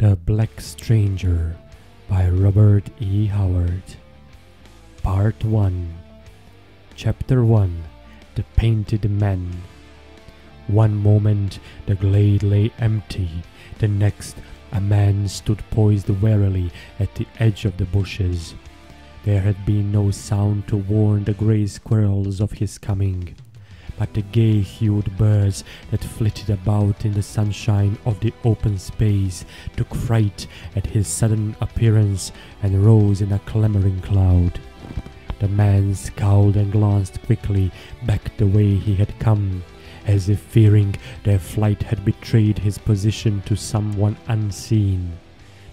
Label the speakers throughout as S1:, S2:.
S1: The Black Stranger by Robert E. Howard. Part 1. Chapter 1. The Painted Man. One moment the glade lay empty, the next a man stood poised warily at the edge of the bushes. There had been no sound to warn the grey squirrels of his coming, but the gay-hued birds that flitted about in the sunshine of the open space took fright at his sudden appearance and rose in a clamoring cloud. The man scowled and glanced quickly back the way he had come, as if fearing their flight had betrayed his position to someone unseen.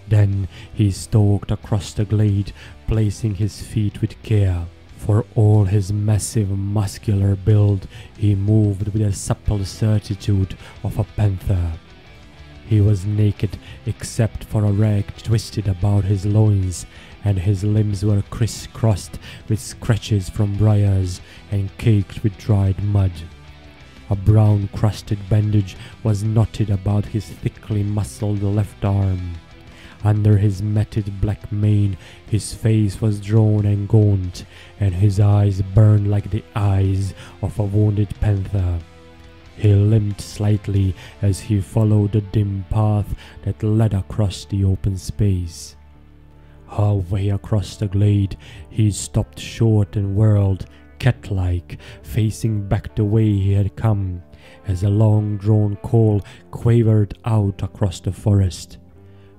S1: Then he stalked across the glade, placing his feet with care. For all his massive muscular build, he moved with the supple certitude of a panther. He was naked except for a rag twisted about his loins, and his limbs were crisscrossed with scratches from briars and caked with dried mud. A brown-crusted bandage was knotted about his thickly muscled left arm. Under his matted black mane, his face was drawn and gaunt, and his eyes burned like the eyes of a wounded panther. He limped slightly as he followed the dim path that led across the open space. Halfway across the glade, he stopped short and whirled, cat-like, facing back the way he had come, as a long-drawn call quavered out across the forest.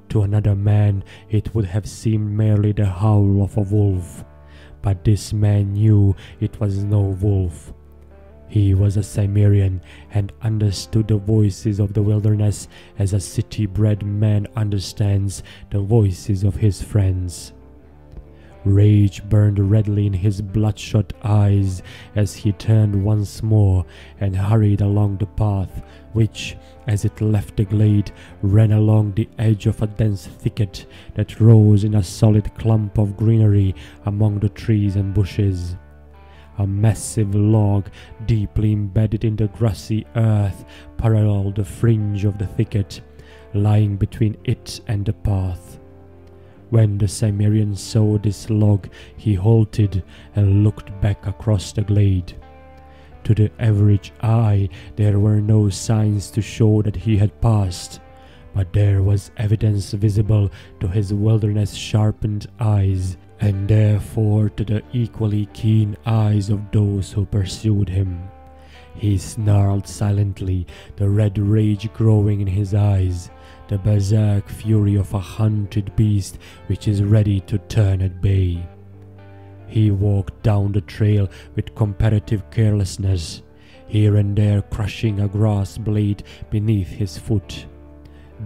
S1: To another man it would have seemed merely the howl of a wolf, but this man knew it was no wolf. He was a Cimmerian and understood the voices of the wilderness as a city-bred man understands the voices of his friends. Rage burned redly in his bloodshot eyes as he turned once more and hurried along the path which, as it left the glade, ran along the edge of a dense thicket that rose in a solid clump of greenery among the trees and bushes. A massive log, deeply embedded in the grassy earth, paralleled the fringe of the thicket, lying between it and the path. When the Cimmerian saw this log, he halted and looked back across the glade. To the average eye, there were no signs to show that he had passed, but there was evidence visible to his wilderness-sharpened eyes, and therefore to the equally keen eyes of those who pursued him. He snarled silently, the red rage growing in his eyes, the berserk fury of a hunted beast which is ready to turn at bay. He walked down the trail with comparative carelessness, here and there crushing a grass blade beneath his foot.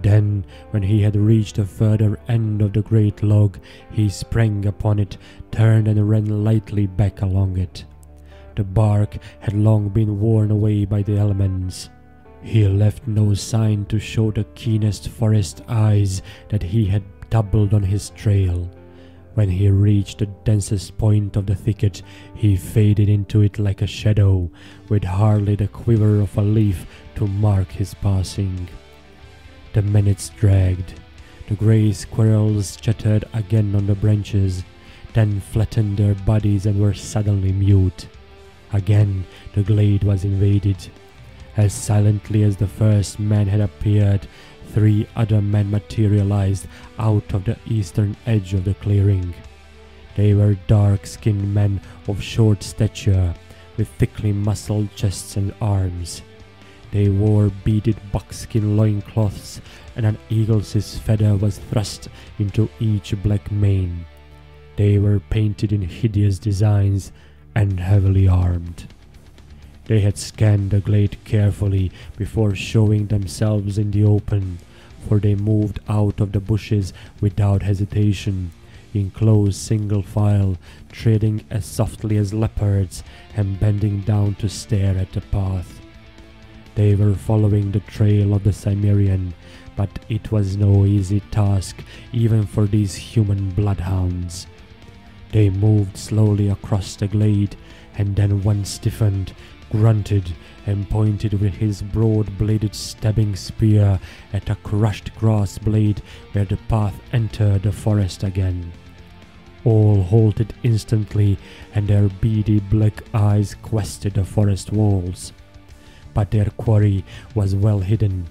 S1: Then, when he had reached the further end of the great log, he sprang upon it, turned and ran lightly back along it. The bark had long been worn away by the elements. He left no sign to show the keenest forest eyes that he had doubled on his trail. When he reached the densest point of the thicket, he faded into it like a shadow, with hardly the quiver of a leaf to mark his passing. The minutes dragged. The grey squirrels chattered again on the branches, then flattened their bodies and were suddenly mute. Again the glade was invaded. As silently as the first man had appeared, 3 other men materialized out of the eastern edge of the clearing. They were dark-skinned men of short stature, with thickly muscled chests and arms. They wore beaded buckskin loincloths, and an eagle's feather was thrust into each black mane. They were painted in hideous designs and heavily armed. They had scanned the glade carefully before showing themselves in the open, for they moved out of the bushes without hesitation, in close single file, treading as softly as leopards and bending down to stare at the path. They were following the trail of the Cimmerian, but it was no easy task even for these human bloodhounds. They moved slowly across the glade, and then one stiffened, grunted, and pointed with his broad-bladed stabbing spear at a crushed grass blade where the path entered the forest again. All halted instantly, and their beady black eyes quested the forest walls. But their quarry was well hidden.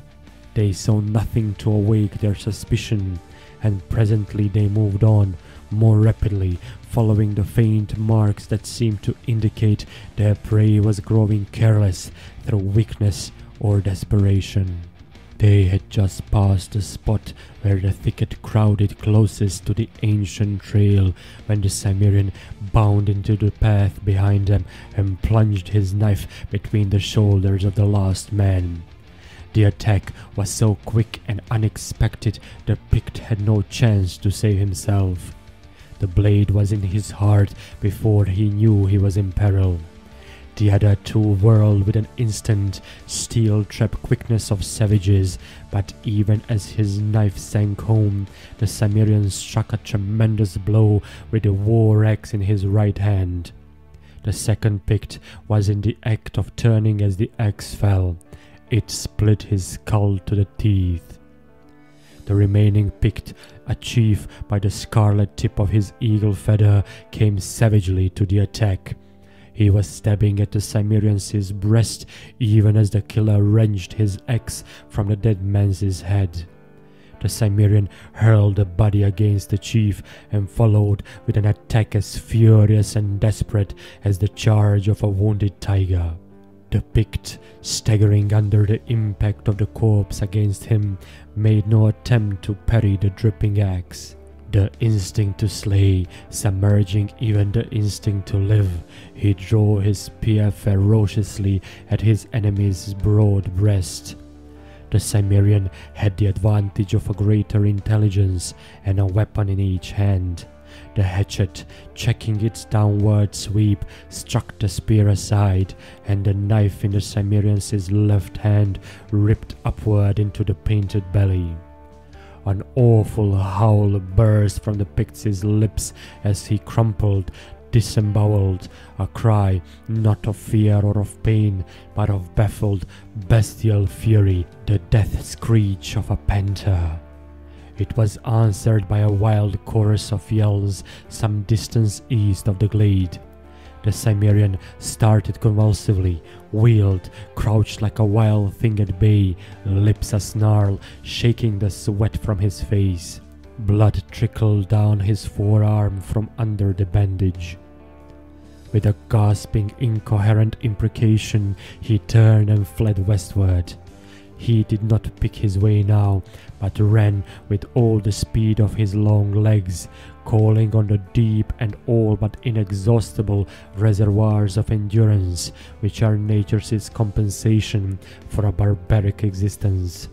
S1: They saw nothing to awake their suspicion, and presently they moved on more rapidly, following the faint marks that seemed to indicate their prey was growing careless through weakness or desperation. They had just passed the spot where the thicket crowded closest to the ancient trail when the Cimmerian bounded into the path behind them and plunged his knife between the shoulders of the last man. The attack was so quick and unexpected the Pict had no chance to save himself. The blade was in his heart before he knew he was in peril. The other two whirled with an instant, steel-trap quickness of savages, but even as his knife sank home, the Cimmerian struck a tremendous blow with the war axe in his right hand. The second Pict was in the act of turning as the axe fell. It split his skull to the teeth. The remaining Pict, a chief by the scarlet tip of his eagle feather, came savagely to the attack. He was stabbing at the Cimmerian's breast even as the killer wrenched his axe from the dead man's head. The Cimmerian hurled the body against the chief and followed with an attack as furious and desperate as the charge of a wounded tiger. The Pict, staggering under the impact of the corpse against him, made no attempt to parry the dripping axe. The instinct to slay, submerging even the instinct to live, he drove his spear ferociously at his enemy's broad breast. The Cimmerian had the advantage of a greater intelligence and a weapon in each hand. The hatchet, checking its downward sweep, struck the spear aside, and the knife in the Cimmerian's left hand ripped upward into the painted belly. An awful howl burst from the Pict's lips as he crumpled, disemboweled, a cry not of fear or of pain, but of baffled, bestial fury, the death screech of a panther. It was answered by a wild chorus of yells some distance east of the glade. The Cimmerian started convulsively, wheeled, crouched like a wild thing at bay, lips asnarl, shaking the sweat from his face. Blood trickled down his forearm from under the bandage. With a gasping, incoherent imprecation, he turned and fled westward. He did not pick his way now, but ran with all the speed of his long legs, calling on the deep and all but inexhaustible reservoirs of endurance, which are nature's compensation for a barbaric existence.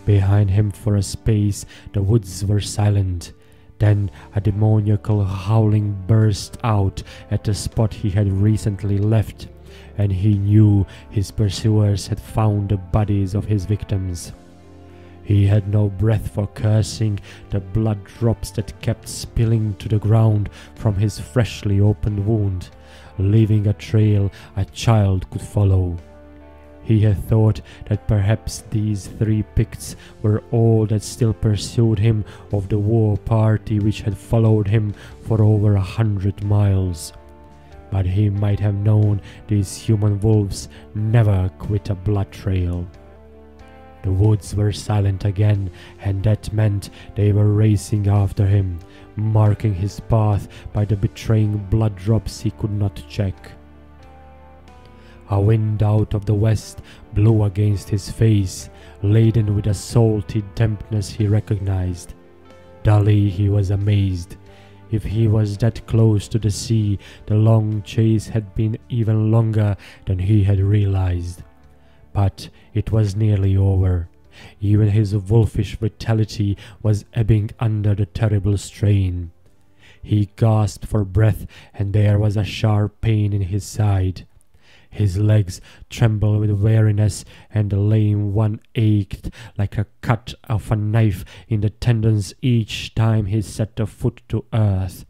S1: Behind him for a space the woods were silent. Then a demoniacal howling burst out at the spot he had recently left, and he knew his pursuers had found the bodies of his victims. He had no breath for cursing the blood drops that kept spilling to the ground from his freshly opened wound, leaving a trail a child could follow. He had thought that perhaps these three Picts were all that still pursued him of the war party which had followed him for over 100 miles. But he might have known these human wolves never quit a blood trail. The woods were silent again, and that meant they were racing after him, marking his path by the betraying blood drops he could not check. A wind out of the west blew against his face, laden with a salty dampness he recognized. Dully he was amazed. If he was that close to the sea, the long chase had been even longer than he had realized. But it was nearly over. Even his wolfish vitality was ebbing under the terrible strain. He gasped for breath, and there was a sharp pain in his side. His legs trembled with weariness, and the lame one ached like a cut of a knife in the tendons each time he set a foot to earth.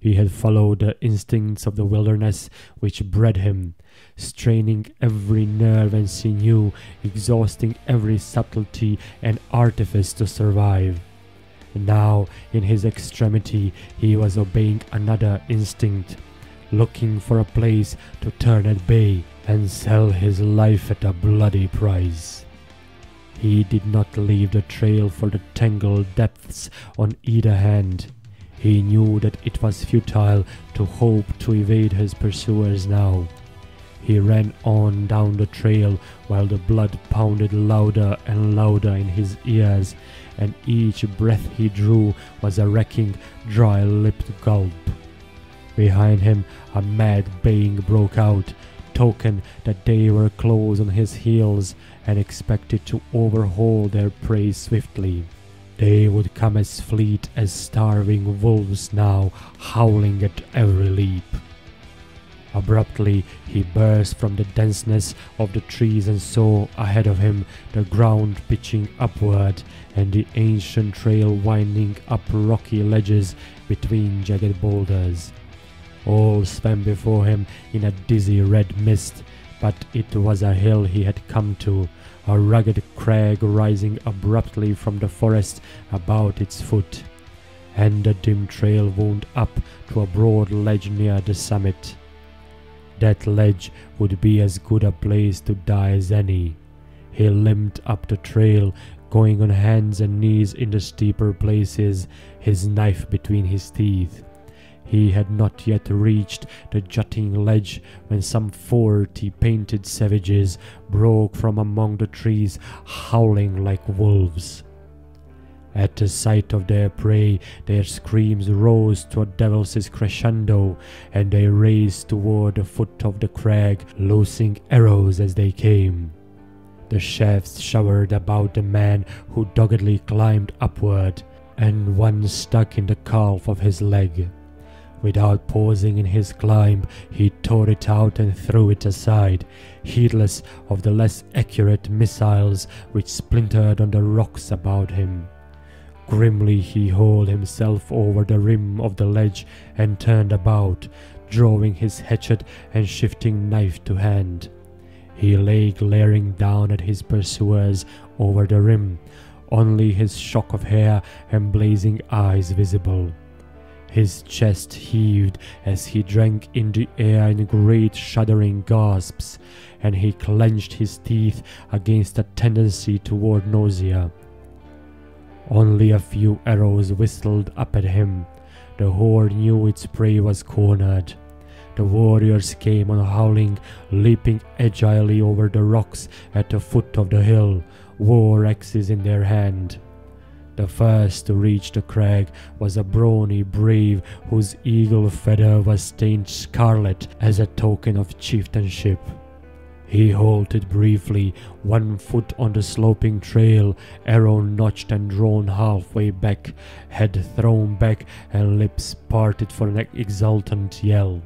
S1: He had followed the instincts of the wilderness which bred him, straining every nerve and sinew, exhausting every subtlety and artifice to survive. Now, in his extremity, he was obeying another instinct, looking for a place to turn at bay and sell his life at a bloody price. He did not leave the trail for the tangled depths on either hand. He knew that it was futile to hope to evade his pursuers now. He ran on down the trail while the blood pounded louder and louder in his ears, and each breath he drew was a wrecking, dry-lipped gulp. Behind him a mad baying broke out, token that they were close on his heels and expected to overhaul their prey swiftly. They would come as fleet as starving wolves now, howling at every leap. Abruptly he burst from the denseness of the trees and saw ahead of him the ground pitching upward and the ancient trail winding up rocky ledges between jagged boulders. All swam before him in a dizzy red mist, but it was a hill he had come to, a rugged crag rising abruptly from the forest about its foot, and the dim trail wound up to a broad ledge near the summit. That ledge would be as good a place to die as any. He limped up the trail, going on hands and knees in the steeper places, his knife between his teeth. He had not yet reached the jutting ledge when some 40 painted savages broke from among the trees, howling like wolves. At the sight of their prey, their screams rose to a devil's crescendo, and they raced toward the foot of the crag, loosing arrows as they came. The shafts showered about the man who doggedly climbed upward, and one stuck in the calf of his leg. Without pausing in his climb, he tore it out and threw it aside, heedless of the less accurate missiles which splintered on the rocks about him. Grimly he hauled himself over the rim of the ledge and turned about, drawing his hatchet and shifting knife to hand. He lay glaring down at his pursuers over the rim, only his shock of hair and blazing eyes visible. His chest heaved as he drank in the air in great shuddering gasps, and he clenched his teeth against a tendency toward nausea. Only a few arrows whistled up at him. The horde knew its prey was cornered. The warriors came on howling, leaping agilely over the rocks at the foot of the hill, war axes in their hand. The first to reach the crag was a brawny brave whose eagle feather was stained scarlet as a token of chieftainship. He halted briefly, 1 foot on the sloping trail, arrow notched and drawn halfway back, head thrown back and lips parted for an exultant yell.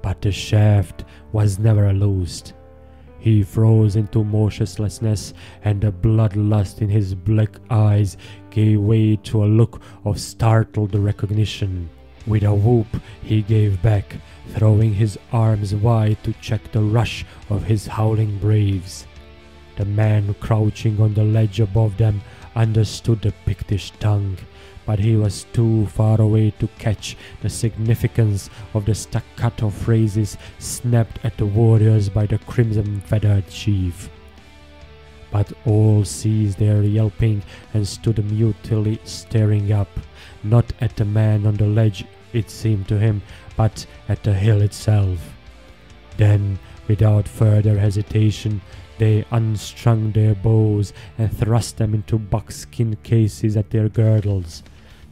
S1: But the shaft was never loosed. He froze into motionlessness, and the bloodlust in his black eyes gave way to a look of startled recognition. With a whoop he gave back, throwing his arms wide to check the rush of his howling braves. The man crouching on the ledge above them understood the Pictish tongue, but he was too far away to catch the significance of the staccato phrases snapped at the warriors by the crimson-feathered chief. But all ceased their yelping and stood mutely staring up, not at the man on the ledge, it seemed to him, but at the hill itself. Then, without further hesitation, they unstrung their bows and thrust them into buckskin cases at their girdles,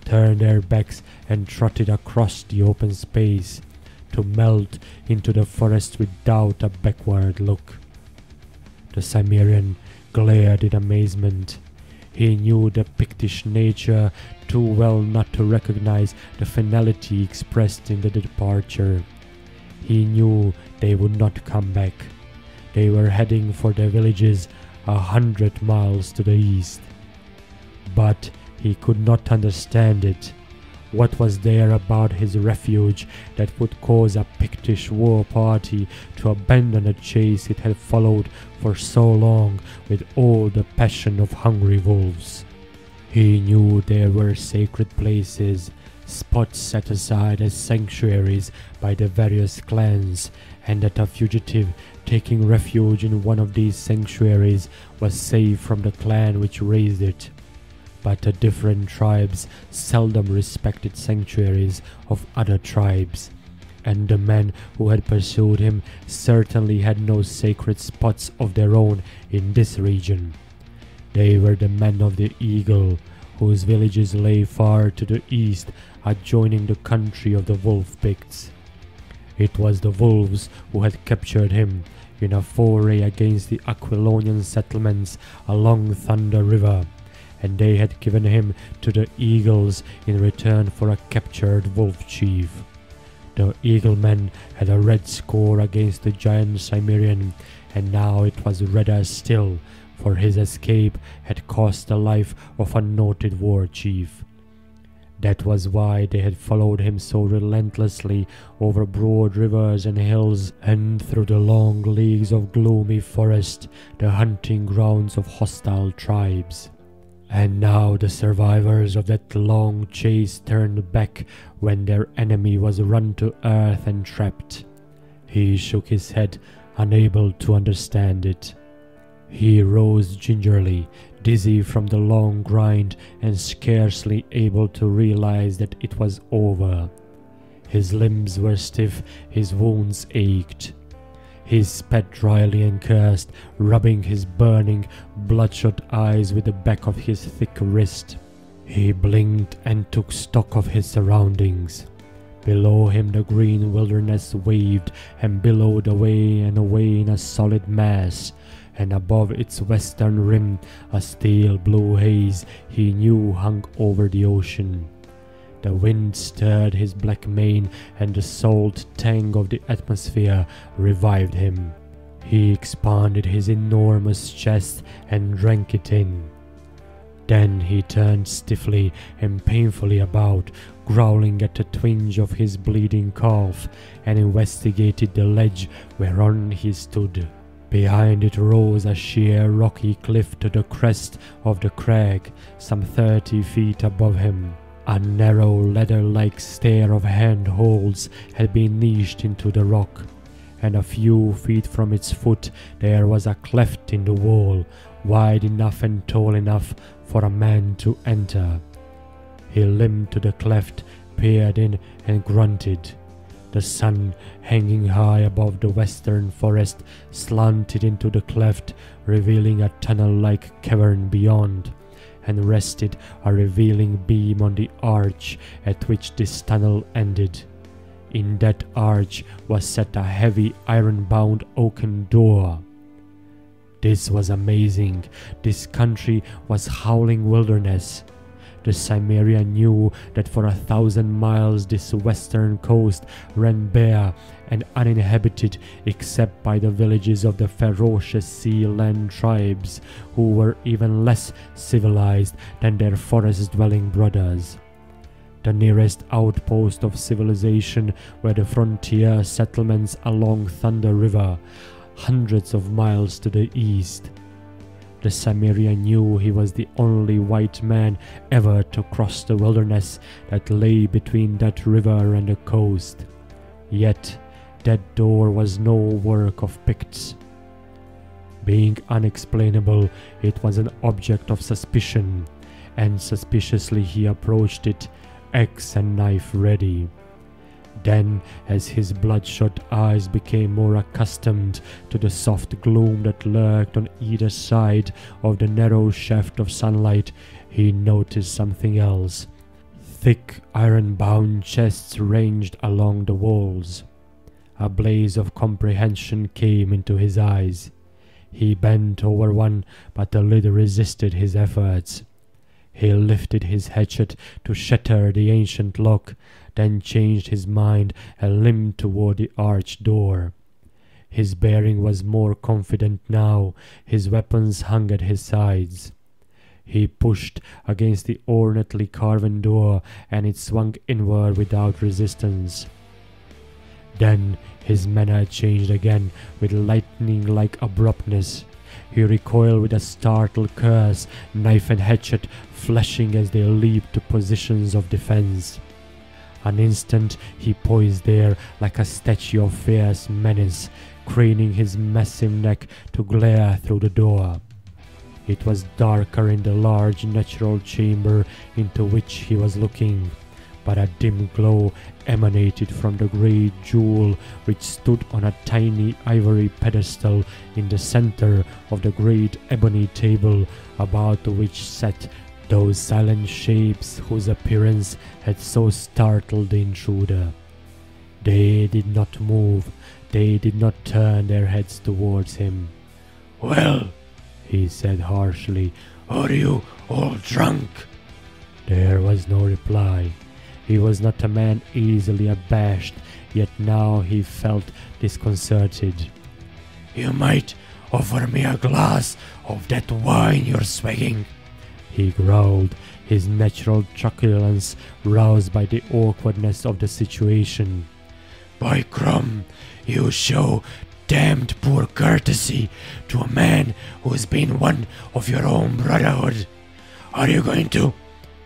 S1: turned their backs and trotted across the open space, to melt into the forest without a backward look. The Cimmerian glared in amazement. He knew the Pictish nature too well not to recognize the finality expressed in the departure. He knew they would not come back. They were heading for their villages 100 miles to the east. But he could not understand it. What was there about his refuge that would cause a Pictish war party to abandon a chase it had followed for so long with all the passion of hungry wolves? He knew there were sacred places, spots set aside as sanctuaries by the various clans, and that a fugitive taking refuge in one of these sanctuaries was safe from the clan which raised it. But the different tribes seldom respected sanctuaries of other tribes, and the men who had pursued him certainly had no sacred spots of their own in this region. They were the men of the Eagle, whose villages lay far to the east, adjoining the country of the Wolf Picts. It was the wolves who had captured him in a foray against the Aquilonian settlements along Thunder River, and they had given him to the Eagles in return for a captured wolf chief. The Eaglemen had a red score against the giant Cimmerian, and now it was redder still, for his escape had cost the life of a noted war chief. That was why they had followed him so relentlessly over broad rivers and hills, and through the long leagues of gloomy forest, the hunting grounds of hostile tribes. And now the survivors of that long chase turned back when their enemy was run to earth and trapped. He shook his head, unable to understand it. He rose gingerly, dizzy from the long grind and scarcely able to realize that it was over. His limbs were stiff, his wounds ached. He spat dryly and cursed, rubbing his burning, bloodshot eyes with the back of his thick wrist. He blinked and took stock of his surroundings. Below him the green wilderness waved and billowed away and away in a solid mass, and above its western rim a stale blue haze he knew hung over the ocean. The wind stirred his black mane, and the salt tang of the atmosphere revived him. He expanded his enormous chest and drank it in. Then he turned stiffly and painfully about, growling at the twinge of his bleeding calf, and investigated the ledge whereon he stood. Behind it rose a sheer rocky cliff to the crest of the crag, some 30 feet above him. A narrow ladder-like stair of handholds had been niched into the rock, and a few feet from its foot there was a cleft in the wall, wide enough and tall enough for a man to enter. He limped to the cleft, peered in, and grunted. The sun, hanging high above the western forest, slanted into the cleft, revealing a tunnel-like cavern beyond, and rested a revealing beam on the arch at which this tunnel ended. In that arch was set a heavy iron-bound oaken door. This was amazing. This country was howling wilderness. The Cimmerian knew that for 1,000 miles this western coast ran bare and uninhabited except by the villages of the ferocious sea-land tribes, who were even less civilized than their forest-dwelling brothers. The nearest outpost of civilization were the frontier settlements along Thunder River, hundreds of miles to the east. The Cimmerian knew he was the only white man ever to cross the wilderness that lay between that river and the coast. Yet that door was no work of Picts. Being unexplainable, it was an object of suspicion, and suspiciously he approached it, axe and knife ready. Then, as his bloodshot eyes became more accustomed to the soft gloom that lurked on either side of the narrow shaft of sunlight, he noticed something else. Thick iron-bound chests ranged along the walls. A blaze of comprehension came into his eyes. He bent over one, but the lid resisted his efforts. He lifted his hatchet to shatter the ancient lock, then changed his mind and limped toward the arched door. His bearing was more confident now. His weapons hung at his sides. He pushed against the ornately carven door, and it swung inward without resistance. Then his manner changed again with lightning-like abruptness. He recoiled with a startled curse, knife and hatchet flashing as they leaped to positions of defense. An instant he poised there like a statue of fierce menace, craning his massive neck to glare through the door. It was darker in the large natural chamber into which he was looking, but a dim glow emanated from the great jewel which stood on a tiny ivory pedestal in the center of the great ebony table, about which sat those silent shapes whose appearance had so startled the intruder. They did not move, they did not turn their heads towards him.
S2: "Well,"
S1: he said harshly,
S2: "are you all drunk?"
S1: There was no reply. He was not a man easily abashed, yet now he felt disconcerted.
S2: "You might offer me a glass of that wine you're swagging,"
S1: he growled, his natural truculence roused by the awkwardness of the situation.
S2: "By crum, you show damned poor courtesy to a man who's been one of your own brotherhood. Are you going to—"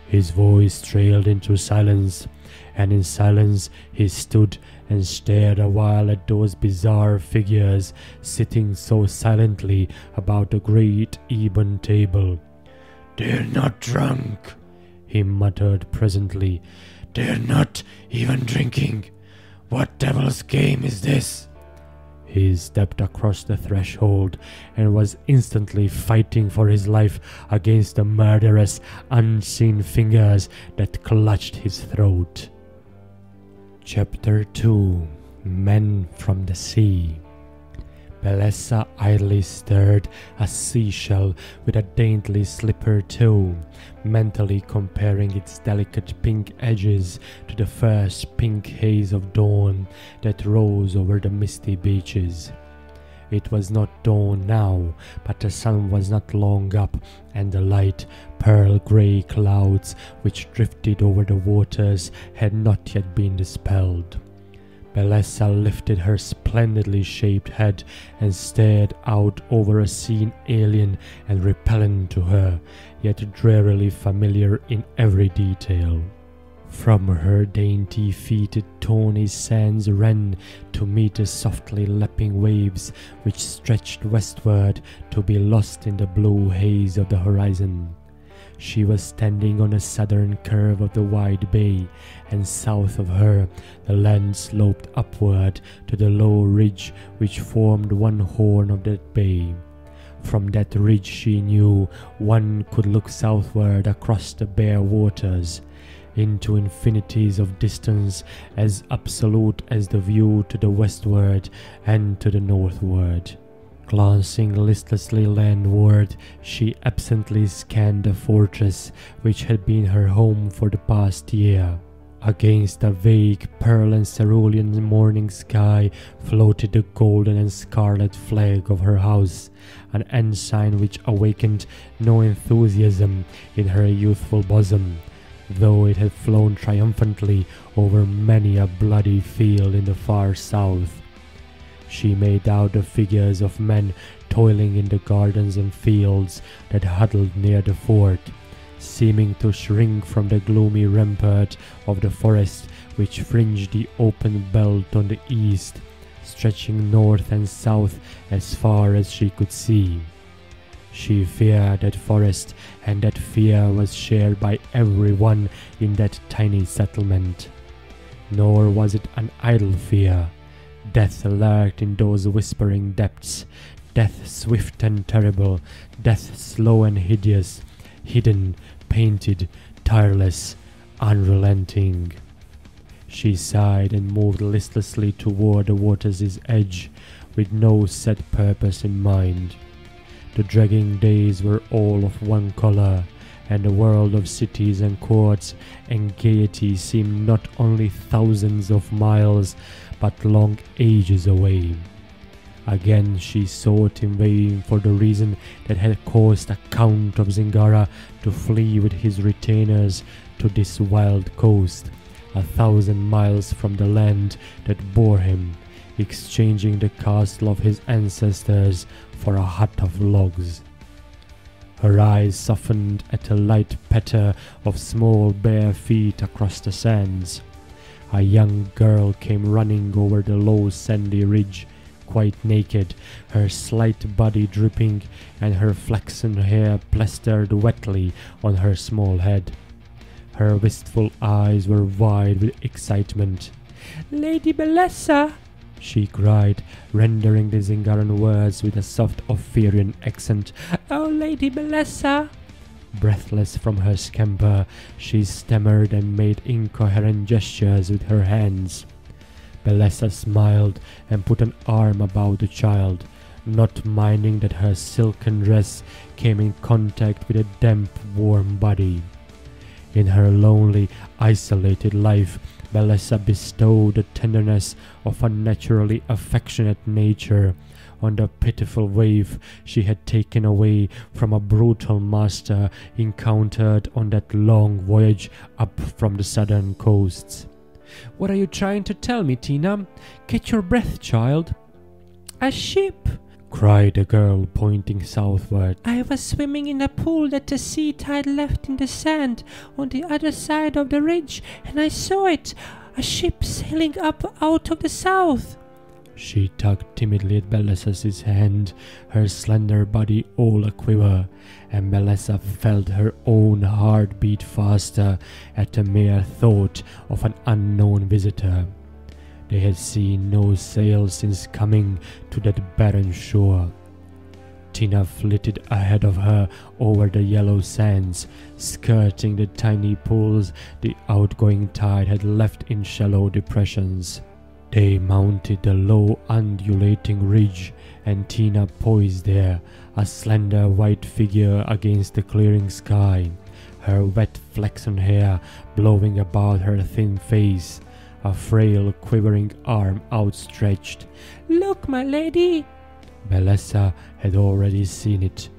S1: His voice trailed into silence, and in silence he stood and stared a while at those bizarre figures sitting so silently about the great ebon table.
S2: "They're not drunk,"
S1: he muttered presently.
S2: "They're not even drinking. What devil's game is this?"
S1: He stepped across the threshold and was instantly fighting for his life against the murderous, unseen fingers that clutched his throat. Chapter 2. Men from the Sea. Bellessa idly stirred a seashell with a daintily slippered toe, mentally comparing its delicate pink edges to the first pink haze of dawn that rose over the misty beaches. It was not dawn now, but the sun was not long up, and the light, pearl-grey clouds which drifted over the waters had not yet been dispelled. Bellessa lifted her splendidly shaped head and stared out over a scene alien and repellent to her, yet drearily familiar in every detail. From her dainty feet tawny sands ran to meet the softly lapping waves which stretched westward to be lost in the blue haze of the horizon. She was standing on a southern curve of the wide bay, and south of her the land sloped upward to the low ridge which formed one horn of that bay. From that ridge, she knew, one could look southward across the bare waters, into infinities of distance as absolute as the view to the westward and to the northward. Glancing listlessly landward, she absently scanned the fortress which had been her home for the past year. Against the vague pearl and cerulean morning sky floated the golden and scarlet flag of her house, an ensign which awakened no enthusiasm in her youthful bosom, though it had flown triumphantly over many a bloody field in the far south. She made out the figures of men toiling in the gardens and fields that huddled near the fort, seeming to shrink from the gloomy rampart of the forest which fringed the open belt on the east, stretching north and south as far as she could see. She feared that forest, and that fear was shared by everyone in that tiny settlement. Nor was it an idle fear. Death lurked in those whispering depths, death swift and terrible, death slow and hideous, hidden, painted, tireless, unrelenting. She sighed and moved listlessly toward the water's edge, with no set purpose in mind. The dragging days were all of one color, and the world of cities and courts and gaiety seemed not only thousands of miles, but long ages away. Again she sought in vain for the reason that had caused the Count of Zingara to flee with his retainers to this wild coast, 1,000 miles from the land that bore him, exchanging the castle of his ancestors for a hut of logs. Her eyes softened at a light patter of small bare feet across the sands. A young girl came running over the low sandy ridge, quite naked, her slight body dripping and her flaxen hair plastered wetly on her small head. Her wistful eyes were wide with excitement. "Lady Belessa!" she cried, rendering the Zingaran words with a soft Ophirian accent. "Oh, Lady Belessa!" Breathless from her scamper, she stammered and made incoherent gestures with her hands. Belessa smiled and put an arm about the child, not minding that her silken dress came in contact with a damp, warm body. In her lonely, isolated life, Belessa bestowed the tenderness of a naturally affectionate nature on the pitiful waif she had taken away from a brutal master encountered on that long voyage up from the southern coasts. "What are you trying to tell me, Tina? Catch your breath, child." "A ship!" cried the girl, pointing southward. "I was swimming in a pool that the sea tide left in the sand on the other side of the ridge, and I saw it, a ship sailing up out of the south." She tugged timidly at Belessa's hand, her slender body all a-quiver, and Belessa felt her own heart beat faster at the mere thought of an unknown visitor. They had seen no sail since coming to that barren shore. Tina flitted ahead of her over the yellow sands, skirting the tiny pools the outgoing tide had left in shallow depressions. They mounted the low undulating ridge, and Tina poised there, a slender white figure against the clearing sky, her wet flaxen hair blowing about her thin face, a frail quivering arm outstretched. "Look, my lady!" Belessa had already seen it,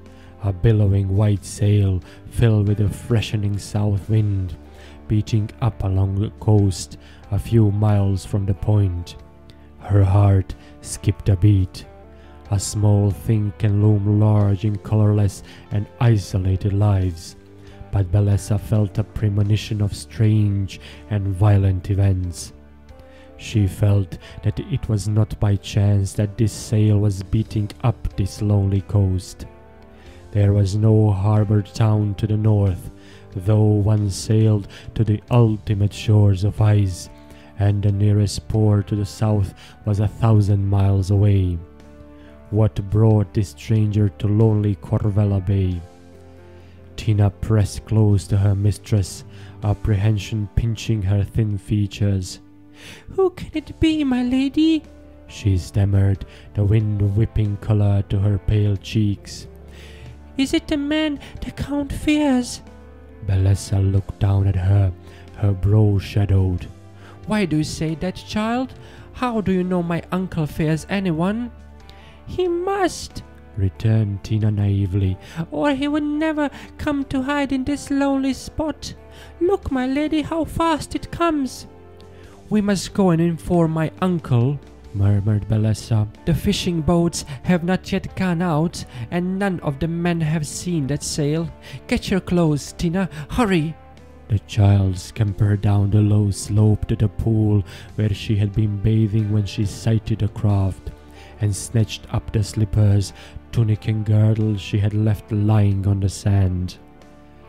S1: a billowing white sail filled with a freshening south wind, beating up along the coast a few miles from the point. Her heart skipped a beat. A small thing can loom large in colorless and isolated lives, but Belessa felt a premonition of strange and violent events. She felt that it was not by chance that this sail was beating up this lonely coast. There was no harbor town to the north, though one sailed to the ultimate shores of ice, and the nearest port to the south was 1,000 miles away. What brought this stranger to lonely Corvella Bay? Tina pressed close to her mistress, apprehension pinching her thin features. "Who can it be, my lady?" she stammered, the wind whipping color to her pale cheeks. "Is it the man the Count fears?" Belessa looked down at her, her brow shadowed. "Why do you say that, child? How do you know my uncle fears anyone?" "He must," returned Tina naively, "or he would never come to hide in this lonely spot. Look, my lady, how fast it comes." "We must go and inform my uncle," murmured Belessa. "The fishing boats have not yet gone out, and none of the men have seen that sail. Get your clothes, Tina, hurry!" The child scampered down the low slope to the pool where she had been bathing when she sighted the craft, and snatched up the slippers, tunic and girdle she had left lying on the sand.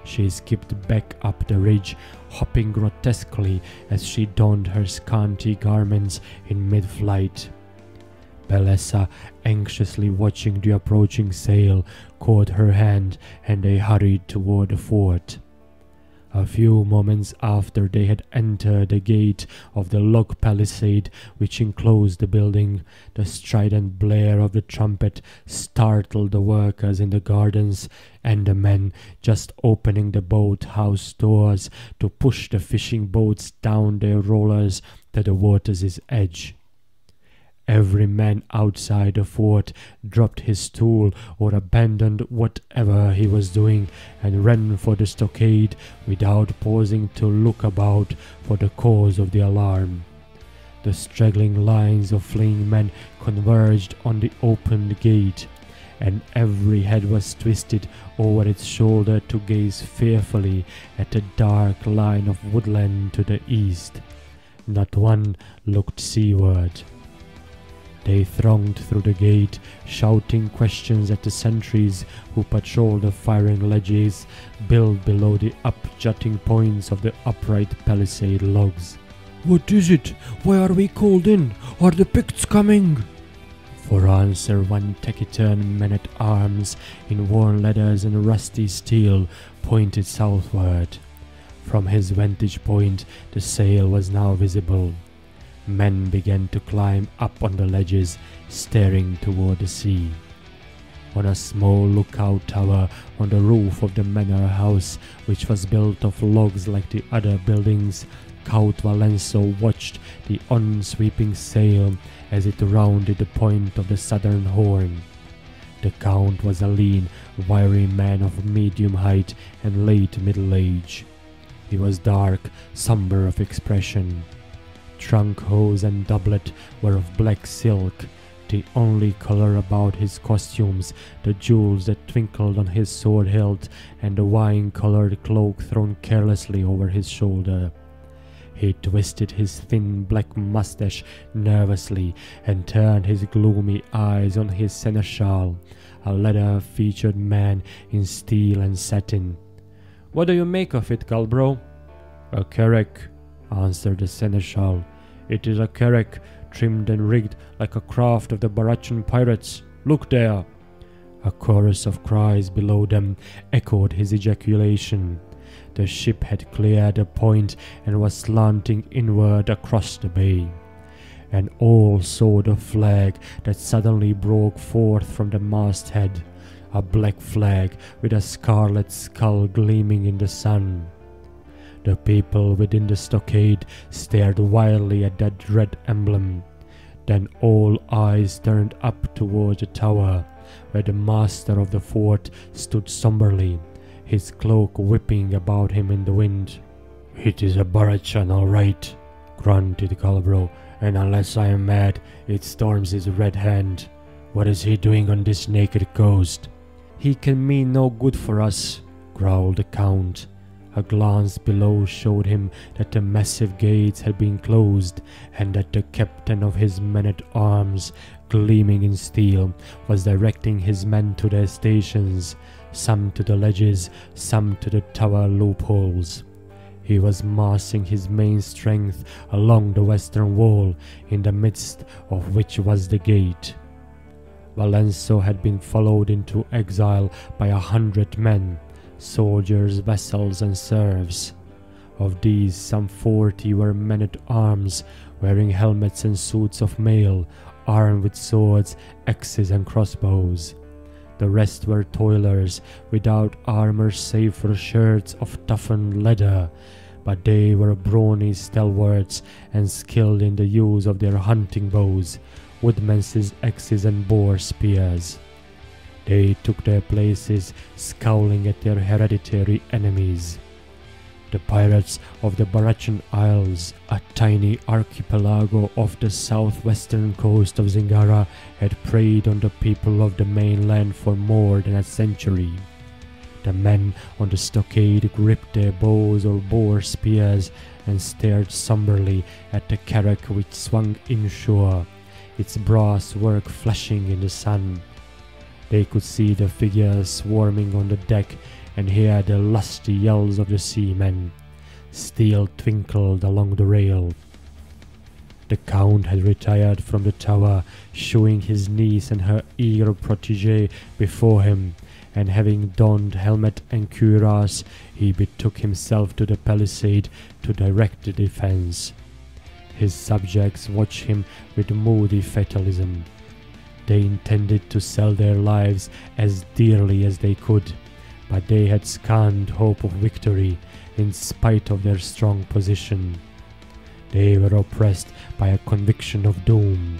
S1: She skipped back up the ridge, hopping grotesquely as she donned her scanty garments in mid-flight. Belessa, anxiously watching the approaching sail, caught her hand, and they hurried toward the fort. A few moments after they had entered the gate of the log palisade which enclosed the building, the strident blare of the trumpet startled the workers in the gardens and the men just opening the boathouse doors to push the fishing boats down their rollers to the water's edge. Every man outside the fort dropped his tool or abandoned whatever he was doing and ran for the stockade without pausing to look about for the cause of the alarm. The straggling lines of fleeing men converged on the opened gate, and every head was twisted over its shoulder to gaze fearfully at the dark line of woodland to the east. Not one looked seaward. They thronged through the gate, shouting questions at the sentries who patrolled the firing ledges built below the up-jutting points of the upright palisade logs.
S2: "What is it? Why are we called in? Are the Picts coming?"
S1: For answer, one taciturn man-at-arms in worn leathers and rusty steel pointed southward. From his vantage point, the sail was now visible. Men began to climb up on the ledges, staring toward the sea. On a small lookout tower on the roof of the manor house, which was built of logs like the other buildings, Count Valenzo watched the on-sweeping sail as it rounded the point of the southern horn. The Count was a lean, wiry man of medium height and late middle age. He was dark, somber of expression. Trunk hose and doublet were of black silk, the only color about his costumes, the jewels that twinkled on his sword hilt, and the wine-colored cloak thrown carelessly over his shoulder. He twisted his thin black mustache nervously and turned his gloomy eyes on his seneschal, a leather-featured man in steel and satin.
S2: "What do you make of it, Galbro?"
S1: "A carrack," answered the seneschal. "It is a carrack, trimmed and rigged like a craft of the Barachian pirates. Look there!" A chorus of cries below them echoed his ejaculation. The ship had cleared a point and was slanting inward across the bay, and all saw the flag that suddenly broke forth from the masthead, a black flag with a scarlet skull gleaming in the sun. The people within the stockade stared wildly at that dread emblem. Then all eyes turned up towards the tower, where the master of the fort stood somberly, his cloak whipping about him in the wind.
S2: "It is a Barachan, all right," grunted Galbro, "and unless I am mad, it storms his red hand. What is he doing on this naked coast?"
S1: "He can mean no good for us," growled the Count. A glance below showed him that the massive gates had been closed, and that the captain of his men-at-arms, gleaming in steel, was directing his men to their stations, some to the ledges, some to the tower loopholes. He was massing his main strength along the western wall, in the midst of which was the gate. Valenzo had been followed into exile by 100 men, soldiers, vassals, and serfs. Of these, some 40 were men-at-arms, wearing helmets and suits of mail, armed with swords, axes, and crossbows. The rest were toilers, without armor save for shirts of toughened leather, but they were brawny stalwarts and skilled in the use of their hunting bows, woodmen's axes, and boar spears. They took their places, scowling at their hereditary enemies. The pirates of the Barachian Isles, a tiny archipelago off the southwestern coast of Zingara, had preyed on the people of the mainland for more than a century. The men on the stockade gripped their bows or boar spears and stared somberly at the carrack which swung inshore, its brass work flashing in the sun. They could see the figures swarming on the deck and hear the lusty yells of the seamen. Steel twinkled along the rail. The Count had retired from the tower, showing his niece and her eager protégé before him, and having donned helmet and cuirass, he betook himself to the palisade to direct the defense. His subjects watched him with moody fatalism. They intended to sell their lives as dearly as they could, but they had scant hope of victory in spite of their strong position. They were oppressed by a conviction of doom.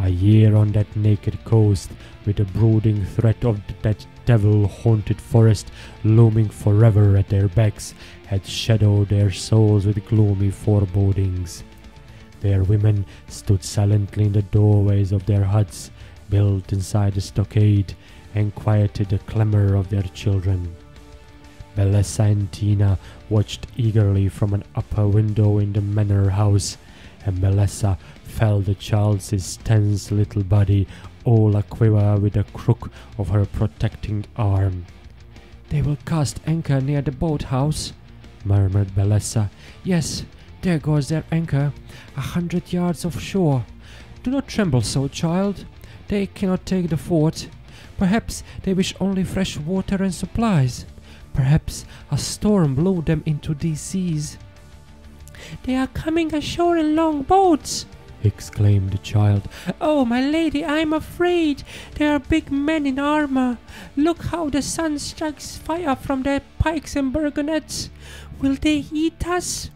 S1: A year on that naked coast, with the brooding threat of that devil-haunted forest looming forever at their backs, had shadowed their souls with gloomy forebodings. Their women stood silently in the doorways of their huts, built inside the stockade, and quieted the clamor of their children. Belessa and Tina watched eagerly from an upper window in the manor house, and Belessa felt the child's tense little body all a-quiver with the crook of her protecting arm. "They will cast anchor near the boathouse," murmured Belessa. "Yes, there goes their anchor, 100 yards offshore. Do not tremble so, child. They cannot take the fort. Perhaps they wish only fresh water and supplies. Perhaps a storm blew them into these seas." "They are coming ashore in long boats," exclaimed the child. "Oh, my lady, I am afraid. They are big men in armor. Look how the sun strikes fire from their pikes and burgonets. Will they eat us?"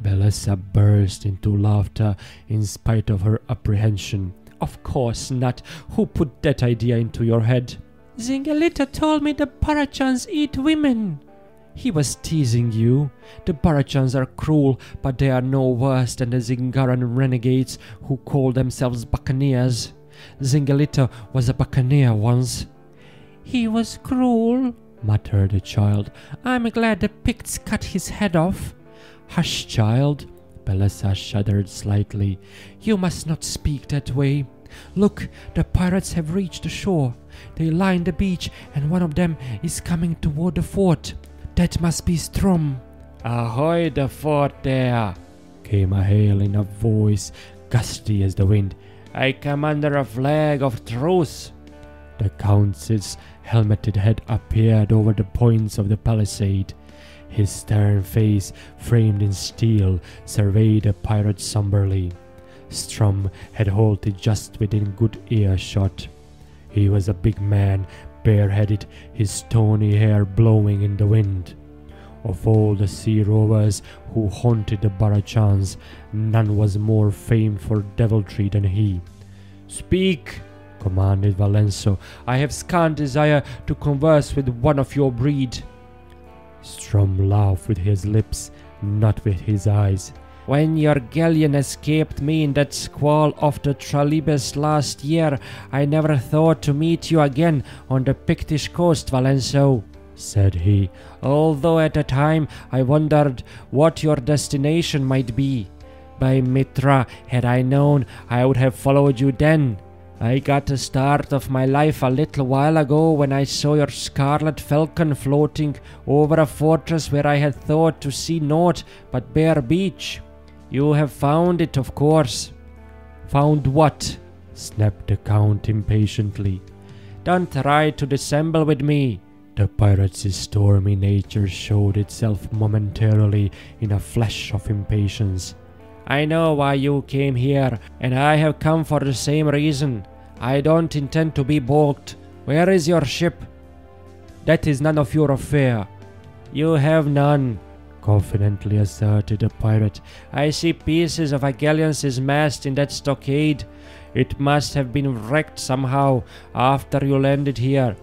S1: Belessa burst into laughter in spite of her apprehension. "Of course not. Who put that idea into your head?" "Zingalita told me the Parachans eat women." "He was teasing you. The Parachans are cruel, but they are no worse than the Zingaran renegades who call themselves buccaneers. Zingalita was a buccaneer once." "He was cruel," muttered the child. "I'm glad the Picts cut his head off." "Hush, child." Belessa shuddered slightly. "You must not speak that way. Look, the pirates have reached the shore. They line the beach, and one of them is coming toward the fort. That must be Strom." "Ahoy the fort there!" came a hail in a voice gusty as the wind. "I come under a flag of truce." The Count's helmeted head appeared over the points of the palisade. His stern face, framed in steel, surveyed the pirates somberly. Strom had halted just within good earshot. He was a big man, bareheaded, his stony hair blowing in the wind. Of all the sea rovers who haunted the Barachans, none was more famed for deviltry than he. "Speak," commanded Valenzo. "I have scant desire to converse with one of your breed." Strom laughed with his lips, not with his eyes. "When your galleon escaped me in that squall off the Tralibes last year, I never thought to meet you again on the Pictish coast, Valenzo," said he, "although at the time I wondered what your destination might be. By Mitra, had I known, I would have followed you then. I got the start of my life a little while ago when I saw your scarlet falcon floating over a fortress where I had thought to see naught but bare beach. You have found it, of course." "Found what?" snapped the Count impatiently. "Don't try to dissemble with me." The pirate's stormy nature showed itself momentarily in a flash of impatience. "I know why you came here, and I have come for the same reason. I don't intend to be balked. Where is your ship?" "That is none of your affair." "You have none," confidently asserted the pirate. "I see pieces of a galleon's mast in that stockade. It must have been wrecked somehow after you landed here.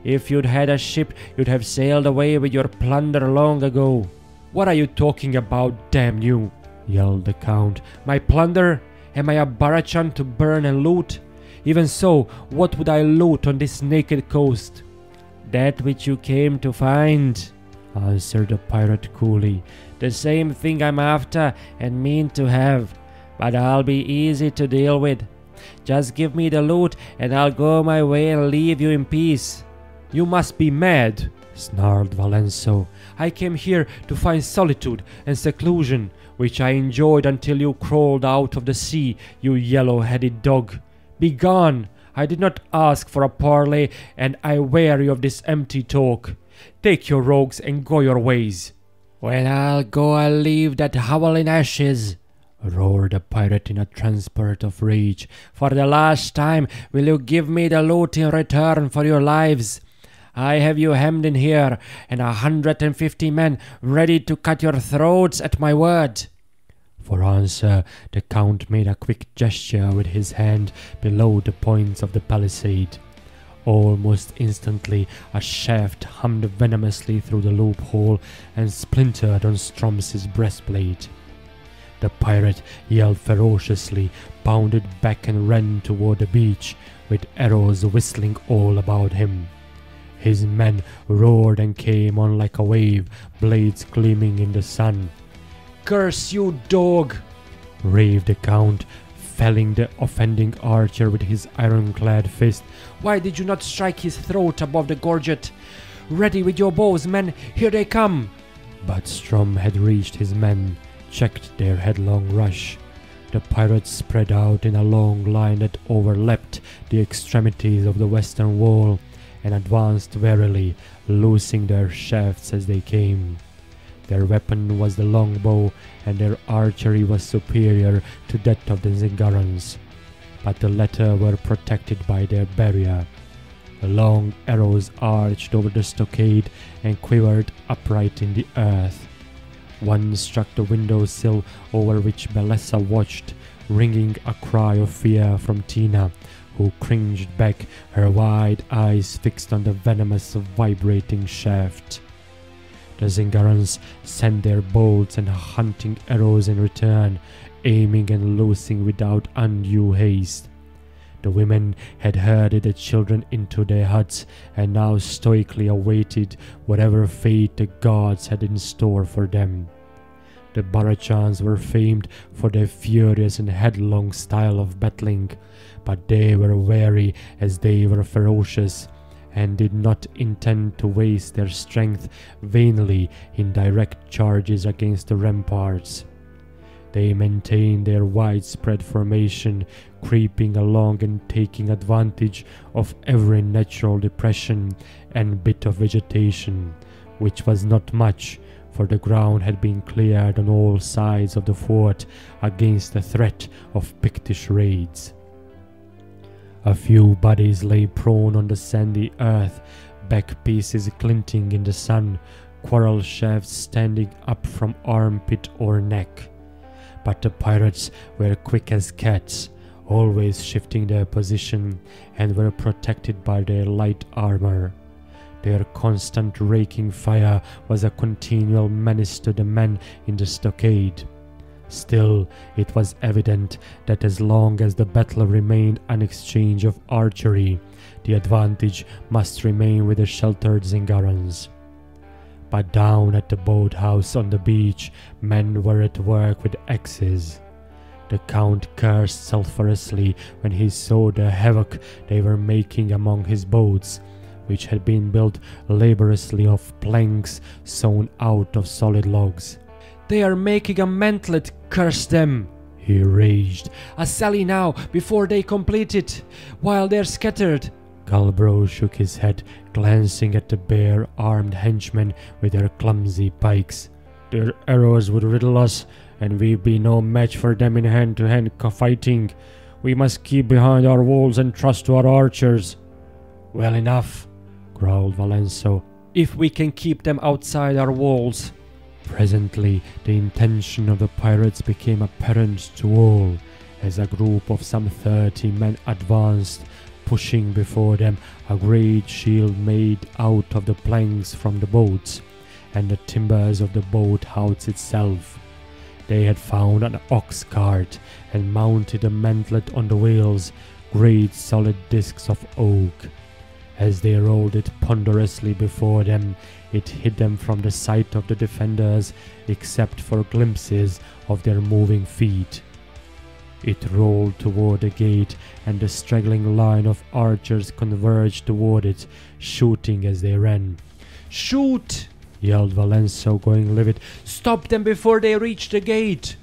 S1: If you'd had a ship, you'd have sailed away with your plunder long ago." "What are you talking about, damn you?" yelled the Count. "My plunder? Am I a Barachan to burn and loot? Even so, what would I loot on this naked coast?" "That which you came to find," answered the pirate coolly. "The same thing I'm after and mean to have, but I'll be easy to deal with. Just give me the loot and I'll go my way and leave you in peace." "You must be mad," snarled Valenzo. "I came here to find solitude and seclusion, which I enjoyed until you crawled out of the sea, you yellow-headed dog. Begone! I did not ask for a parley, and I weary of this empty talk. Take your rogues and go your ways." "When I'll go, I'll leave that hovel in ashes," roared the pirate in a transport of rage. "For the last time, will you give me the loot in return for your lives? I have you hemmed in here, and 150 men ready to cut your throats at my word." For answer, the Count made a quick gesture with his hand below the points of the palisade. Almost instantly, a shaft hummed venomously through the loophole and splintered on Strom's breastplate. The pirate yelled ferociously, bounded back and ran toward the beach, with arrows whistling all about him. His men roared and came on like a wave, blades gleaming in the sun. "Curse you, dog!" raved the Count, felling the offending archer with his ironclad fist. "Why did you not strike his throat above the gorget? Ready with your bows, men, here they come!" But Strom had reached his men, checked their headlong rush. The pirates spread out in a long line that overleapt the extremities of the western wall, and advanced warily, loosing their shafts as they came. Their weapon was the longbow, and their archery was superior to that of the Zingarans, but the latter were protected by their barrier. The long arrows arched over the stockade and quivered upright in the earth. One struck the window-sill over which Belessa watched, wringing a cry of fear from Tina, who cringed back, her wide eyes fixed on the venomous, vibrating shaft. The Zingarans sent their bolts and hunting arrows in return, aiming and loosing without undue haste. The women had herded the children into their huts and now stoically awaited whatever fate the gods had in store for them. The Barachans were famed for their furious and headlong style of battling, but they were wary as they were ferocious, and did not intend to waste their strength vainly in direct charges against the ramparts. They maintained their widespread formation, creeping along and taking advantage of every natural depression and bit of vegetation, which was not much, for the ground had been cleared on all sides of the fort against the threat of Pictish raids. A few bodies lay prone on the sandy earth, back pieces glinting in the sun, quarrel shafts standing up from armpit or neck. But the pirates were quick as cats, always shifting their position, and were protected by their light armor. Their constant raking fire was a continual menace to the men in the stockade. Still, it was evident that as long as the battle remained an exchange of archery, the advantage must remain with the sheltered Zingarans. But down at the boathouse on the beach, men were at work with axes. The Count cursed sulphurously when he saw the havoc they were making among his boats, which had been built laboriously of planks sawn out of solid logs. "They are making a mantlet, curse them!" he raged. "A sally now, before they complete it, while they're scattered!" Galbro shook his head, glancing at the bare-armed henchmen with their clumsy pikes. "Their arrows would riddle us, and we'd be no match for them in hand-to-hand fighting. We must keep behind our walls and trust to our archers." "Well enough," growled Valenzo, "if we can keep them outside our walls." Presently, the intention of the pirates became apparent to all, as a group of some 30 men advanced, pushing before them a great shield made out of the planks from the boats, and the timbers of the boathouse itself. They had found an ox cart, and mounted a mantlet on the wheels, great solid discs of oak. As they rolled it ponderously before them, it hid them from the sight of the defenders, except for glimpses of their moving feet. It rolled toward the gate, and the straggling line of archers converged toward it, shooting as they ran. "Shoot!" yelled Valenzo, going livid. "Stop them before they reach the gate!"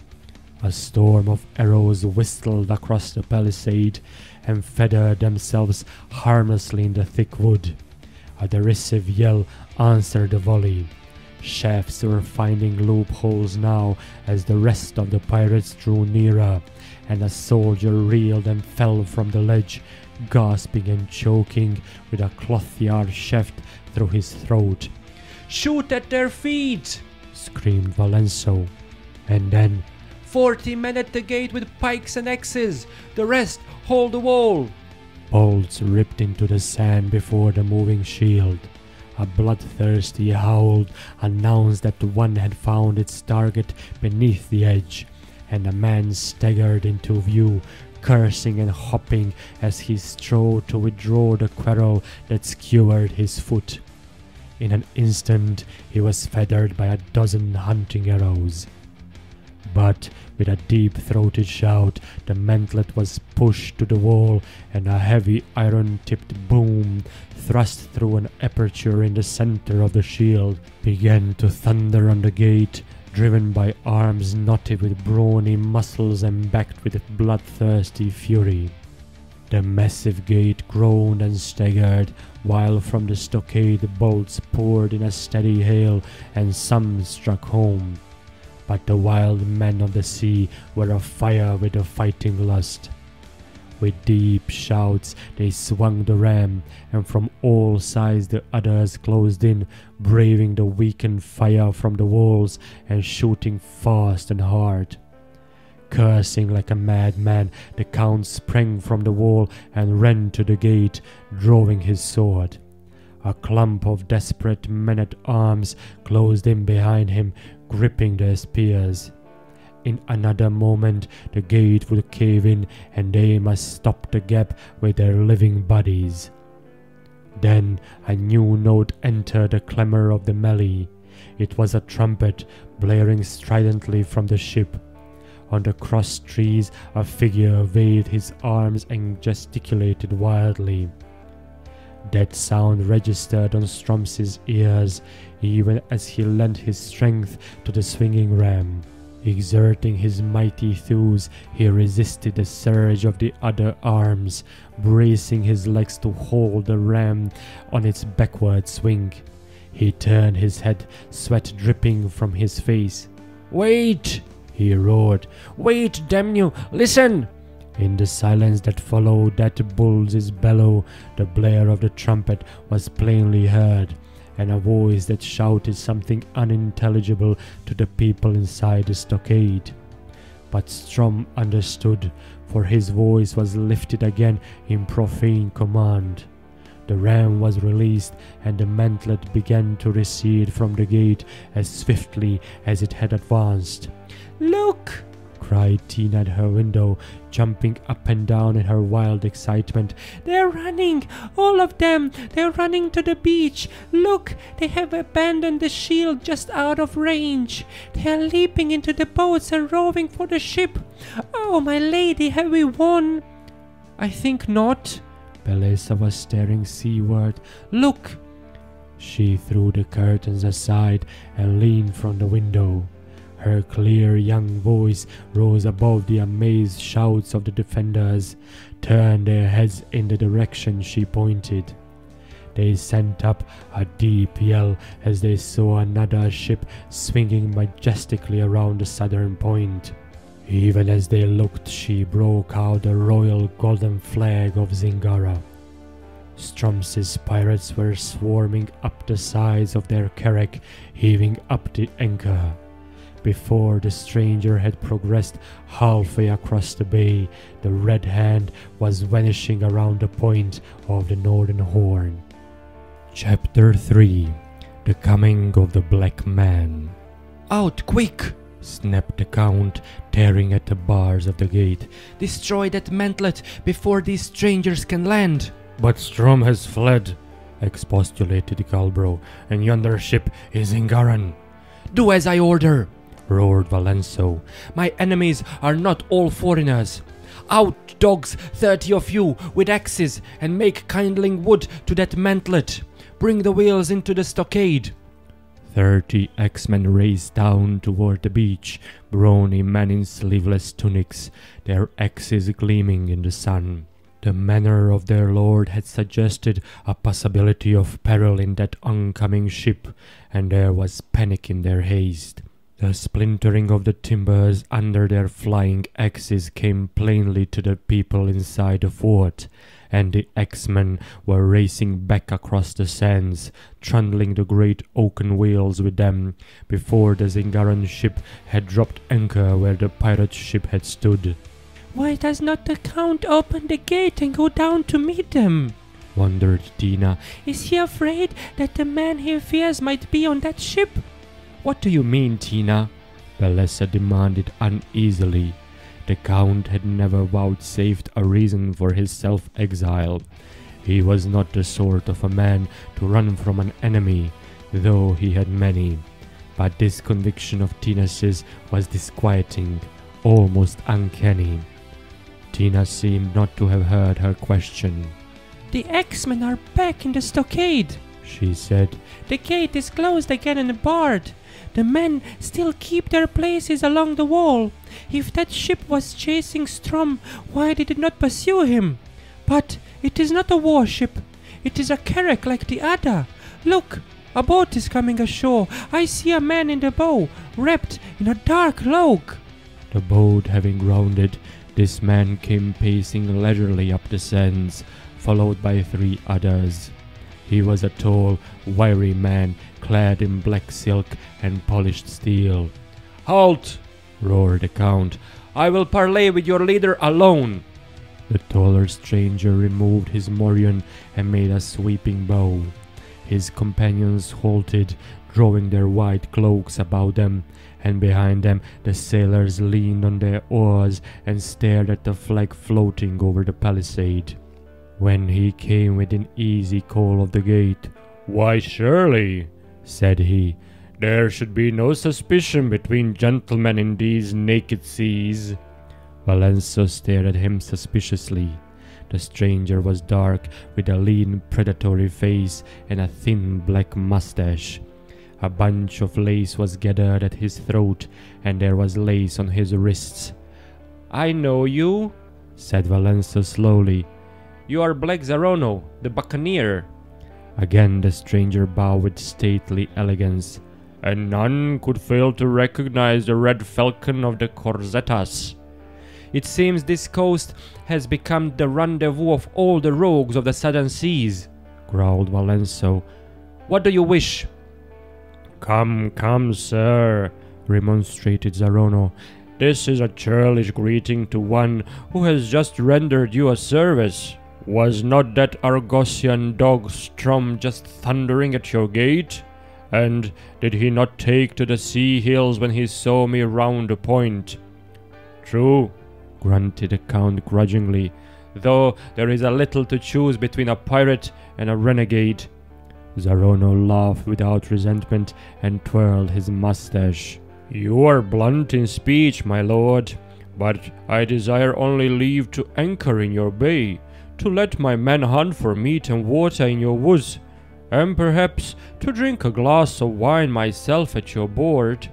S1: A storm of arrows whistled across the palisade, and feathered themselves harmlessly in the thick wood. A derisive yell answered the volley. Shafts were finding loopholes now as the rest of the pirates drew nearer, and a soldier reeled and fell from the ledge, gasping and choking, with a cloth-yard shaft through his throat. "Shoot at their feet!" screamed Valenzo. And then,
S3: 40 men at the gate with pikes and axes. The rest hold the wall.
S1: Bolts ripped into the sand before the moving shield. A bloodthirsty howl announced that one had found its target beneath the edge, and a man staggered into view, cursing and hopping as he strove to withdraw the quarrel that skewered his foot. In an instant he was feathered by a dozen hunting arrows. But with a deep-throated shout, the mantlet was pushed to the wall, and a heavy iron-tipped boom, thrust through an aperture in the center of the shield, began to thunder on the gate, driven by arms knotted with brawny muscles and backed with bloodthirsty fury. The massive gate groaned and staggered, while from the stockade bolts poured in a steady hail, and some struck home. But the wild men of the sea were afire with a fighting lust. With deep shouts they swung the ram, and from all sides the others closed in, braving the weakened fire from the walls and shooting fast and hard. Cursing like a madman, the count sprang from the wall and ran to the gate, drawing his sword. A clump of desperate men-at-arms closed in behind him, gripping their spears. In another moment the gate would cave in, and they must stop the gap with their living bodies. Then a new note entered the clamor of the melee. It was a trumpet, blaring stridently from the ship. On the crossed trees a figure waved his arms and gesticulated wildly. That sound registered on Strom's ears, even as he lent his strength to the swinging ram. Exerting his mighty thews, he resisted the surge of the other arms, bracing his legs to hold the ram on its backward swing. He turned his head, sweat dripping from his face. "Wait!" he roared. "Wait, damn you! Listen!" In the silence that followed that bull's bellow, the blare of the trumpet was plainly heard, and a voice that shouted something unintelligible to the people inside the stockade. But Strom understood, for his voice was lifted again in profane command. The ram was released, and the mantlet began to recede from the gate as swiftly as it had advanced. "Look!" cried Tina at her window, jumping up and down in her wild excitement. "They're running! All of them! They're running to the beach! Look! They have abandoned the shield just out of range! They are leaping into the boats and rowing for the ship! Oh, my lady, have we won?" "I think not." Belessa was staring seaward. "Look!" She threw the curtains aside and leaned from the window. Her clear young voice rose above the amazed shouts of the defenders, turned their heads in the direction she pointed. They sent up a deep yell as they saw another ship swinging majestically around the southern point. Even as they looked, she broke out the royal golden flag of Zingara. Strom's pirates were swarming up the sides of their carrack, heaving up the anchor. Before the stranger had progressed halfway across the bay, the red hand was vanishing around the point of the northern horn. Chapter 3. The Coming of the Black Man.
S3: "Out, quick!"
S1: snapped the Count, tearing at the bars of the gate.
S3: "Destroy that mantlet before these strangers can land!"
S1: "But Strom has fled," expostulated Galbro, "and yonder ship is Ingaran."
S3: "Do as I order!"
S1: roared Valenso.
S3: "My enemies are not all foreigners. Out, dogs, 30 of you, with axes, and make kindling wood to that mantlet. Bring the wheels into the stockade."
S1: 30 axemen raced down toward the beach, brawny men in sleeveless tunics, their axes gleaming in the sun. The manner of their lord had suggested a possibility of peril in that oncoming ship, and there was panic in their haste. The splintering of the timbers under their flying axes came plainly to the people inside the fort, and the axemen were racing back across the sands, trundling the great oaken wheels with them, before the Zingaran ship had dropped anchor where the pirate ship had stood.
S3: "Why does not the Count open the gate and go down to meet them?"
S1: wondered Tina.
S3: "Is he afraid that the man he fears might be on that ship?"
S1: "What do you mean, Tina?" Balessa demanded uneasily. The Count had never vouchsafed a reason for his self-exile. He was not the sort of a man to run from an enemy, though he had many. But this conviction of Tina's was disquieting, almost uncanny. Tina seemed not to have heard her question.
S3: "The axemen are back in the stockade,"
S1: she said.
S3: "The gate is closed again and barred. The men still keep their places along the wall. If that ship was chasing Strom, why did it not pursue him? But it is not a warship. It is a carrack like the other. Look, a boat is coming ashore. I see a man in the bow, wrapped in a dark cloak."
S1: The boat having grounded, this man came pacing leisurely up the sands, followed by 3 others. He was a tall, wiry man, clad in black silk and polished steel.
S3: "Halt!"
S1: roared the Count.
S3: "I will parley with your leader alone."
S1: The taller stranger removed his morion and made a sweeping bow. His companions halted, drawing their white cloaks about them, and behind them the sailors leaned on their oars and stared at the flag floating over the palisade. When he came within easy call of the gate,
S2: "Why, surely,"
S1: said he,
S2: "there should be no suspicion between gentlemen in these naked seas."
S1: Valenzo stared at him suspiciously. The stranger was dark, with a lean, predatory face and a thin black mustache. A bunch of lace was gathered at his throat, and there was lace on his wrists.
S3: "I know you,"
S1: said Valenzo slowly.
S3: "You are Black Zarono, the buccaneer."
S1: Again the stranger bowed with stately elegance.
S2: "And none could fail to recognize the red falcon of the Corsetas."
S3: "It seems this coast has become the rendezvous of all the rogues of the southern seas,"
S1: growled Valenzo.
S3: "What do you wish?"
S2: Come, come, sir,"
S1: remonstrated Zarono.
S2: "This is a churlish greeting to one who has just rendered you a service. Was not that Argosian dog Strom just thundering at your gate? And did he not take to the sea hills when he saw me round the point?"
S1: "True," grunted the Count grudgingly,
S3: "though there is a little to choose between a pirate and a renegade."
S1: Zarono laughed without resentment and twirled his mustache.
S2: "You are blunt in speech, my lord, but I desire only leave to anchor in your bay, to let my men hunt for meat and water in your woods, and perhaps to drink a glass of wine myself at your board."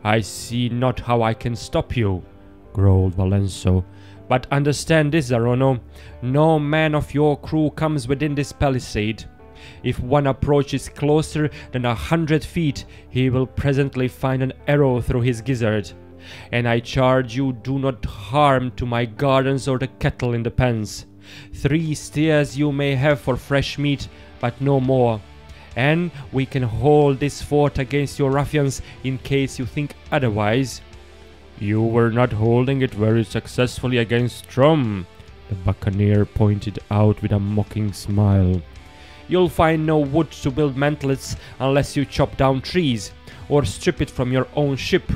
S3: "I see not how I can stop you,"
S1: growled Valenzo.
S3: "But understand this, Zarono, no man of your crew comes within this palisade. If one approaches closer than 100 feet, he will presently find an arrow through his gizzard. And I charge you, do not harm to my gardens or the cattle in the pens. 3 steers you may have for fresh meat, but no more. And we can hold this fort against your ruffians in case you think otherwise."
S2: "You were not holding it very successfully against Strom,"
S1: the buccaneer pointed out with a mocking smile.
S3: "You'll find no wood to build mantlets unless you chop down trees, or strip it from your own ship,"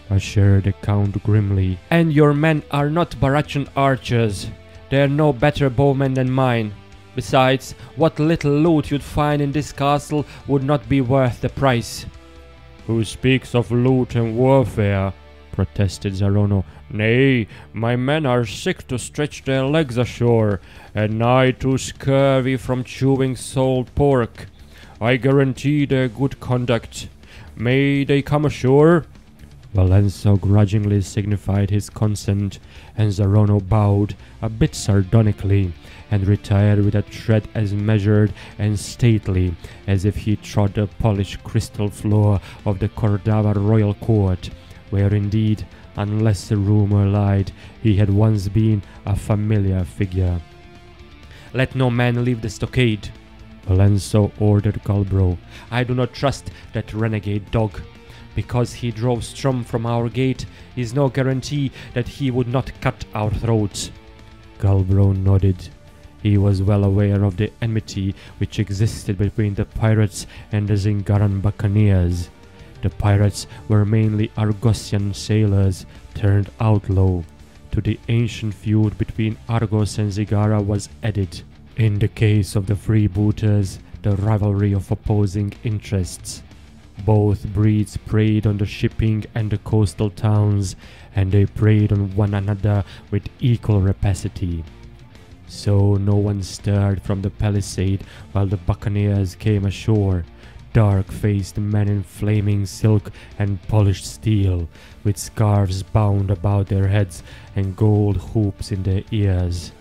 S1: assured the Count grimly.
S3: "And your men are not Barachan archers. They're no better bowmen than mine. Besides, what little loot you'd find in this castle would not be worth the price."
S2: "Who speaks of loot and warfare?"
S1: protested Zarono.
S2: "Nay, my men are sick to stretch their legs ashore, and nigh too scurvy from chewing salt pork. I guarantee their good conduct. May they come ashore?"
S3: Valenzo grudgingly signified his consent, and Zarono bowed, a bit sardonically, and retired with a tread as measured and stately as if he trod the polished crystal floor of the Cordova royal court, where indeed, unless the rumor lied, he had once been a familiar figure. "Let no man leave the stockade," Valenzo ordered Galbro. "I do not trust that renegade dog. Because he drove Strom from our gate is no guarantee that he would not cut our throats."
S1: Galbro nodded. He was well aware of the enmity which existed between the pirates and the Zingaran buccaneers. The pirates were mainly Argosian sailors turned outlaw. To the ancient feud between Argos and Zingara was added, in the case of the freebooters, the rivalry of opposing interests. Both breeds preyed on the shipping and the coastal towns, and they preyed on one another with equal rapacity. So no one stirred from the palisade while the buccaneers came ashore, dark-faced men in flaming silk and polished steel, with scarves bound about their heads and gold hoops in their ears.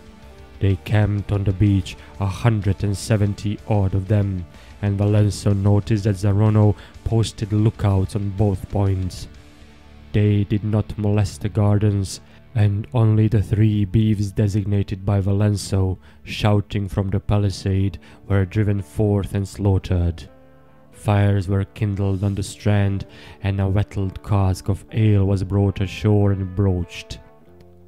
S1: They camped on the beach, 170 odd of them, and Valenzo noticed that Zarono posted lookouts on both points. They did not molest the gardens, and only the 3 beeves designated by Valenzo, shouting from the palisade, were driven forth and slaughtered. Fires were kindled on the strand, and a wetted cask of ale was brought ashore and broached.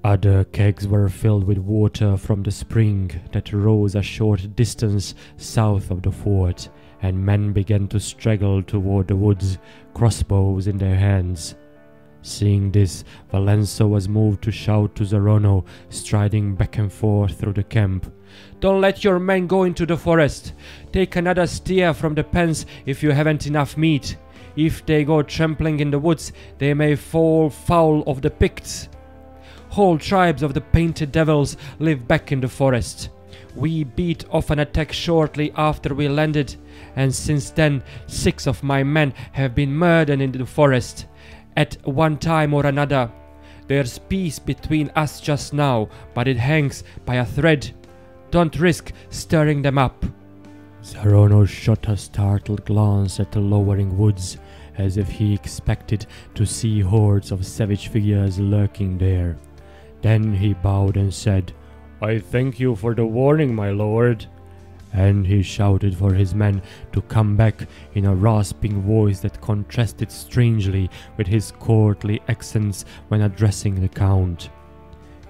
S1: Other kegs were filled with water from the spring that rose a short distance south of the fort, and men began to straggle toward the woods, crossbows in their hands. Seeing this, Valenzo was moved to shout to Zarono, striding back and forth through the camp. "Don't let your men go into the forest. Take another steer from the pens if you haven't enough meat. If they go trampling in the woods, they may fall foul of the Picts. Whole tribes of the painted devils live back in the forest. We beat off an attack shortly after we landed, and since then 6 of my men have been murdered in the forest at one time or another. There's peace between us just now, but it hangs by a thread. Don't risk stirring them up." Zarono shot a startled glance at the lowering woods, as if he expected to see hordes of savage figures lurking there. Then he bowed and said,
S2: "I thank you for the warning, my lord."
S1: And he shouted for his men to come back in a rasping voice that contrasted strangely with his courtly accents when addressing the Count.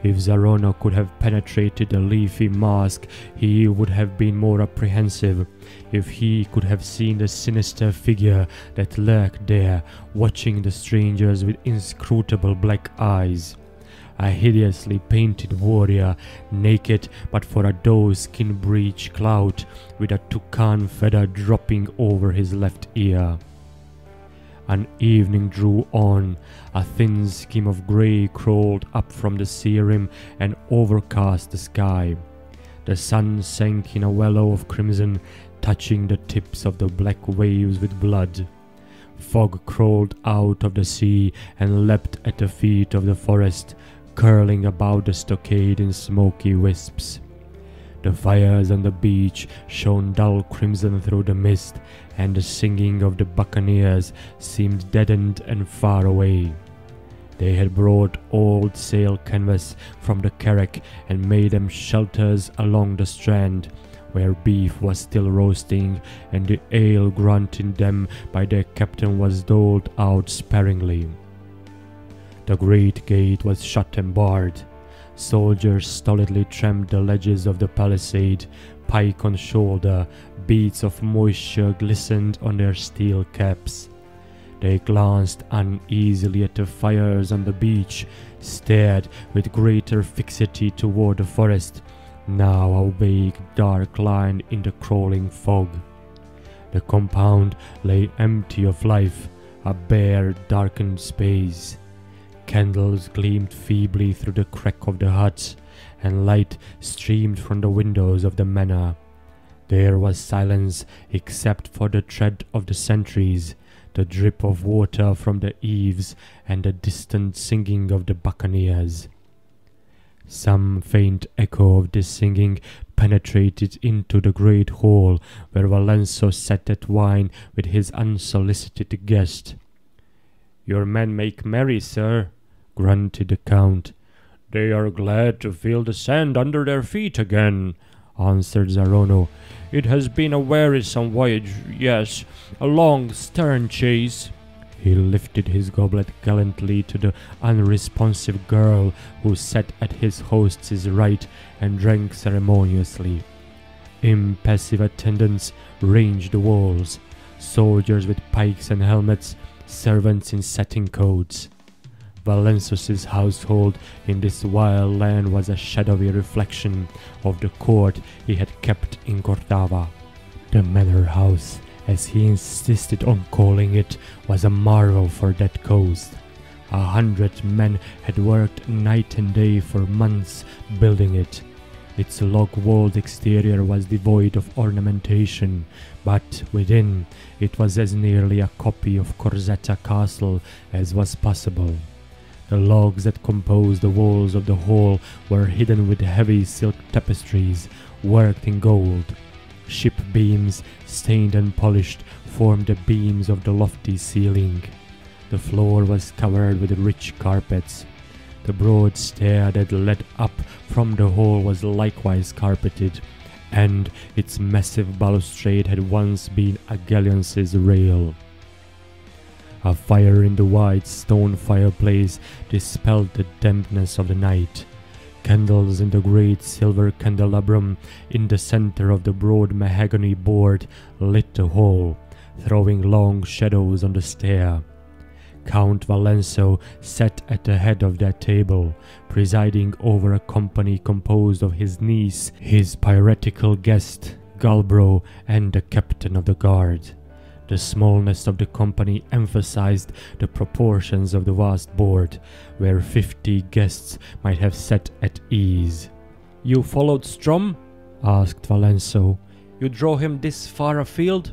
S1: If Zarono could have penetrated the leafy mask, he would have been more apprehensive. If he could have seen the sinister figure that lurked there, watching the strangers with inscrutable black eyes. A hideously painted warrior, naked but for a doe-skin breech clout, with a toucan feather dropping over his left ear. An evening drew on. A thin skim of grey crawled up from the sea rim and overcast the sky. The sun sank in a wallow of crimson, touching the tips of the black waves with blood. Fog crawled out of the sea and leapt at the feet of the forest, curling about the stockade in smoky wisps. The fires on the beach shone dull crimson through the mist, and the singing of the buccaneers seemed deadened and far away. They had brought old sail canvas from the carrack and made them shelters along the strand, where beef was still roasting, and the ale granted them by their captain was doled out sparingly. The great gate was shut and barred. Soldiers stolidly tramped the ledges of the palisade, pike on shoulder. Beads of moisture glistened on their steel caps. They glanced uneasily at the fires on the beach, stared with greater fixity toward the forest, now a vague dark line in the crawling fog. The compound lay empty of life, a bare, darkened space. Candles gleamed feebly through the crack of the huts, and light streamed from the windows of the manor. There was silence except for the tread of the sentries, the drip of water from the eaves, and the distant singing of the buccaneers. Some faint echo of this singing penetrated into the great hall where Valenso sat at wine with his unsolicited guest.
S2: "Your men make merry, sir,"
S1: grunted the count.
S2: "They are glad to feel the sand under their feet again,"
S1: answered Zarono.
S2: "It has been a wearisome voyage, yes, a long stern chase."
S1: He lifted his goblet gallantly to the unresponsive girl who sat at his host's right and drank ceremoniously. Impassive attendants ranged the walls, soldiers with pikes and helmets, servants in satin coats. Valensos' household in this wild land was a shadowy reflection of the court he had kept in Cordava. The manor house, as he insisted on calling it, was a marvel for that coast. 100 men had worked night and day for months building it. Its log-walled exterior was devoid of ornamentation, but within it was as nearly a copy of Corzetta Castle as was possible. The logs that composed the walls of the hall were hidden with heavy silk tapestries worked in gold. Ship beams, stained and polished, formed the beams of the lofty ceiling. The floor was covered with rich carpets. The broad stair that led up from the hall was likewise carpeted, and its massive balustrade had once been a galleon's rail. A fire in the wide stone fireplace dispelled the dampness of the night. Candles in the great silver candelabrum in the center of the broad mahogany board lit the hall, throwing long shadows on the stair. Count Valenso sat at the head of that table, presiding over a company composed of his niece, his piratical guest, Galbro, and the captain of the guard. The smallness of the company emphasized the proportions of the vast board, where 50 guests might have sat at ease.
S2: "You followed Strom?"
S1: asked Valenso.
S2: "You drove him this far afield?"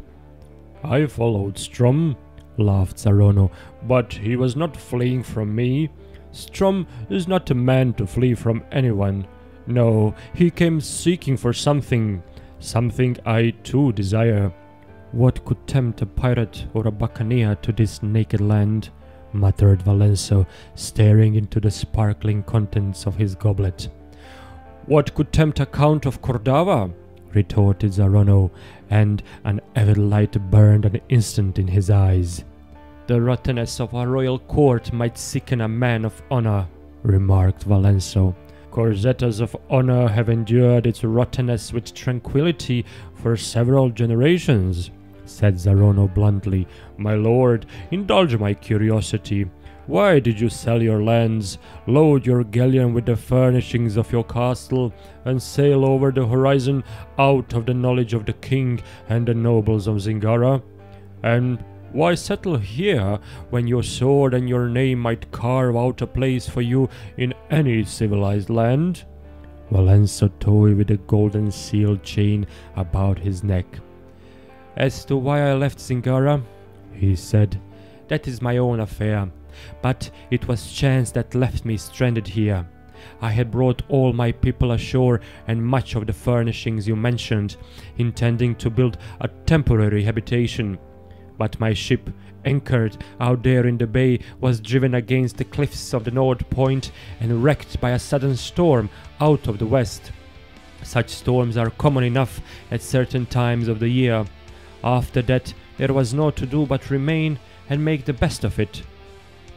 S3: "I followed Strom,"
S1: laughed Zarono,
S3: "but he was not fleeing from me. Strom is not a man to flee from anyone. No, he came seeking for something I too desire."
S1: "What could tempt a pirate or a buccaneer to this naked land?" muttered Valenso, staring into the sparkling contents of his goblet.
S3: "What could tempt a Count of Cordava?"
S1: retorted Zarono, and an avid light burned an instant in his eyes.
S2: "The rottenness of a royal court might sicken a man of honor,"
S1: remarked Valenso.
S3: "Corzettas of honor have endured its rottenness with tranquility for several generations,"
S1: said Zarono bluntly.
S3: "My lord, indulge my curiosity. Why did you sell your lands, load your galleon with the furnishings of your castle, and sail over the horizon out of the knowledge of the king and the nobles of Zingara? And why settle here when your sword and your name might carve out a place for you in any civilized land?"
S1: Valenso toyed with the golden seal chain about his neck.
S2: "As to why I left Zingara,"
S1: he said,
S2: "that is my own affair. But it was chance that left me stranded here. I had brought all my people ashore and much of the furnishings you mentioned, intending to build a temporary habitation. But my ship, anchored out there in the bay, was driven against the cliffs of the North Point and wrecked by a sudden storm out of the west. Such storms are common enough at certain times of the year. After that, there was naught to do but remain and make the best of it."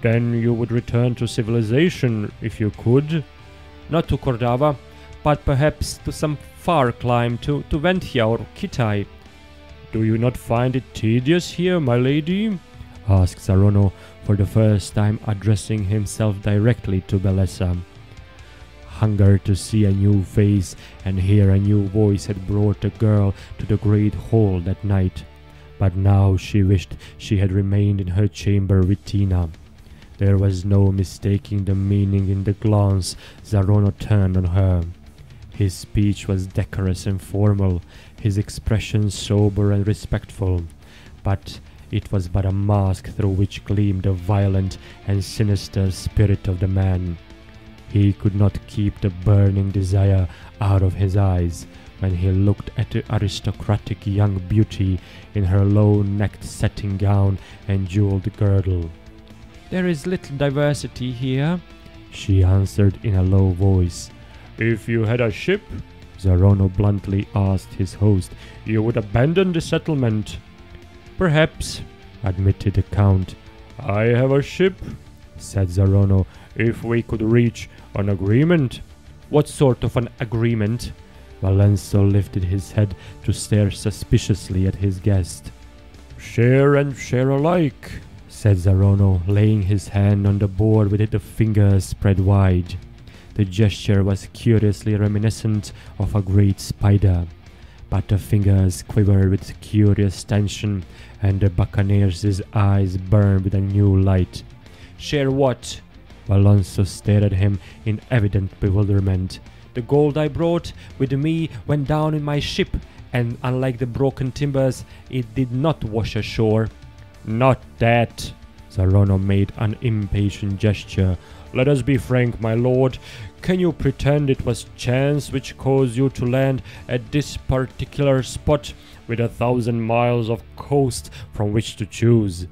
S3: "Then you would return to civilization if you could?"
S2: "Not to Cordava, but perhaps to some far clime, to Ventia or Kitai."
S3: "Do you not find it tedious here, my lady?"
S1: asked Zarono, for the first time addressing himself directly to Belessa. Hunger to see a new face and hear a new voice had brought the girl to the great hall that night, but now she wished she had remained in her chamber with Tina. There was no mistaking the meaning in the glance Zarono turned on her. His speech was decorous and formal, his expression sober and respectful, but
S3: It was but a mask through which gleamed the violent and sinister spirit of the man. He could not keep the burning desire out of his eyes when he looked at the aristocratic young beauty in her low-necked satin gown and jeweled girdle.
S2: "There is little diversity here,"
S3: she answered in a low voice.
S2: "If you had a ship,"
S3: Zarono bluntly asked his host,
S2: "you would abandon the settlement."
S3: "Perhaps," admitted the Count.
S2: "I have a ship,"
S3: said Zarono.
S2: "If we could reach an agreement."
S3: "What sort of an agreement?" Valenzo lifted his head to stare suspiciously at his guest.
S2: "Share and share alike,"
S3: said Zarono, laying his hand on the board with the fingers spread wide. The gesture was curiously reminiscent of a great spider, but the fingers quivered with curious tension, and the buccaneer's eyes burned with a new light. "Share what?" Alonso stared at him in evident bewilderment. "The gold I brought with me went down in my ship, and unlike the broken timbers, it did not wash ashore."
S2: "Not that."
S3: Zarono made an impatient gesture.
S2: "Let us be frank, my lord. Can you pretend it was chance which caused you to land at this particular spot with 1,000 miles of coast from which to choose?"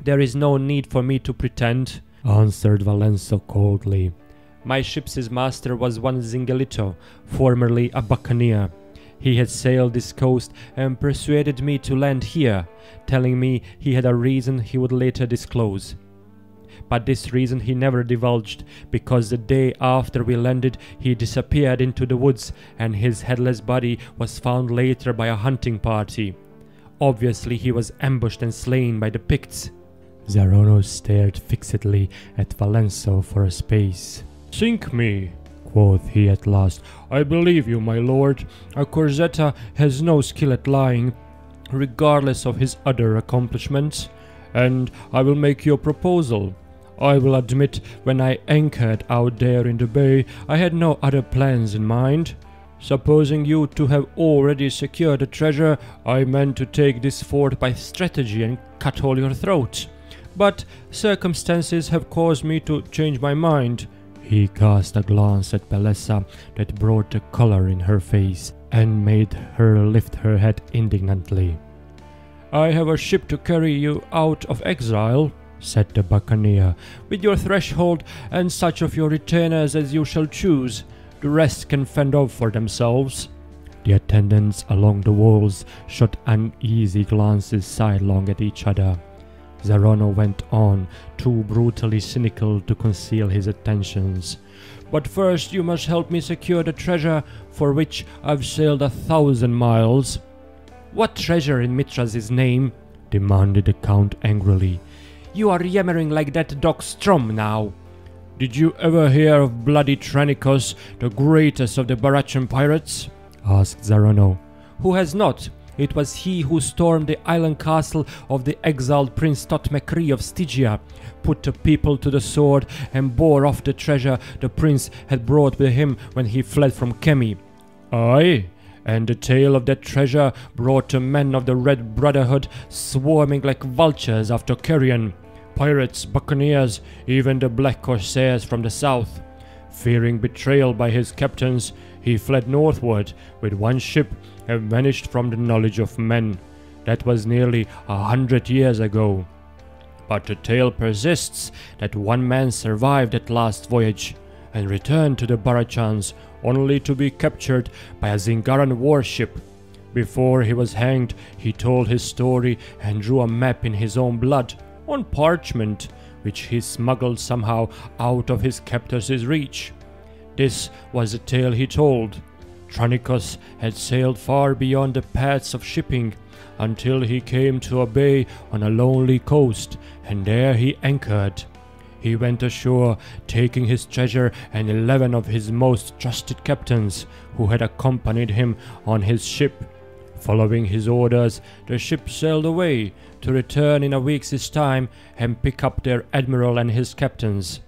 S3: "There is no need for me to pretend," answered Valenzo coldly. "My ship's master was one Zingalito, formerly a buccaneer. He had sailed this coast and persuaded me to land here, telling me he had a reason he would later disclose. But this reason he never divulged, because the day after we landed he disappeared into the woods, and his headless body was found later by a hunting party. Obviously he was ambushed and slain by the Picts." Zarono stared fixedly at Valenzo for a space.
S2: "Sink me," quoth he at last. "I believe you, my lord. A Corzetta has no skill at lying, regardless of his other accomplishments, and I will make you a proposal. I will admit when I anchored out there in the bay, I had no other plans in mind. Supposing you to have already secured the treasure, I meant to take this fort by strategy and cut all your throat. But circumstances have caused me to change my mind."
S3: He cast a glance at Bellessa that brought the color in her face and made her lift her head indignantly.
S2: "I have a ship to carry you out of exile,"
S3: said the buccaneer,
S2: "with your threshold and such of your retainers as you shall choose. The rest can fend off for themselves."
S3: The attendants along the walls shot uneasy glances sidelong at each other. Zarono went on, too brutally cynical to conceal his attentions.
S2: "But first you must help me secure the treasure for which I've sailed 1,000 miles."
S3: "What treasure in Mitra's name?" demanded the Count angrily. "You are yammering like that dog Strom now."
S2: "Did you ever hear of bloody Tranicos, the greatest of the Barachian pirates?"
S3: asked Zarono.
S2: "Who has not? It was he who stormed the island castle of the exiled Prince Thotmekri of Stygia, put the people to the sword, and bore off the treasure the prince had brought with him when he fled from Kemi. Aye, and the tale of that treasure brought the men of the Red Brotherhood swarming like vultures after carrion. Pirates, buccaneers, even the black corsairs from the south. Fearing betrayal by his captains, he fled northward with one ship and vanished from the knowledge of men. That was nearly 100 years ago. But the tale persists that one man survived that last voyage and returned to the Barachans only to be captured by a Zingaran warship. Before he was hanged, he told his story and drew a map in his own blood, on parchment, which he smuggled somehow out of his captors' reach. This was the tale he told. Tranicos had sailed far beyond the paths of shipping until he came to a bay on a lonely coast, and there he anchored. He went ashore, taking his treasure and 11 of his most trusted captains, who had accompanied him on his ship. Following his orders, the ship sailed away, to return in a week's time and pick up their admiral and his captains.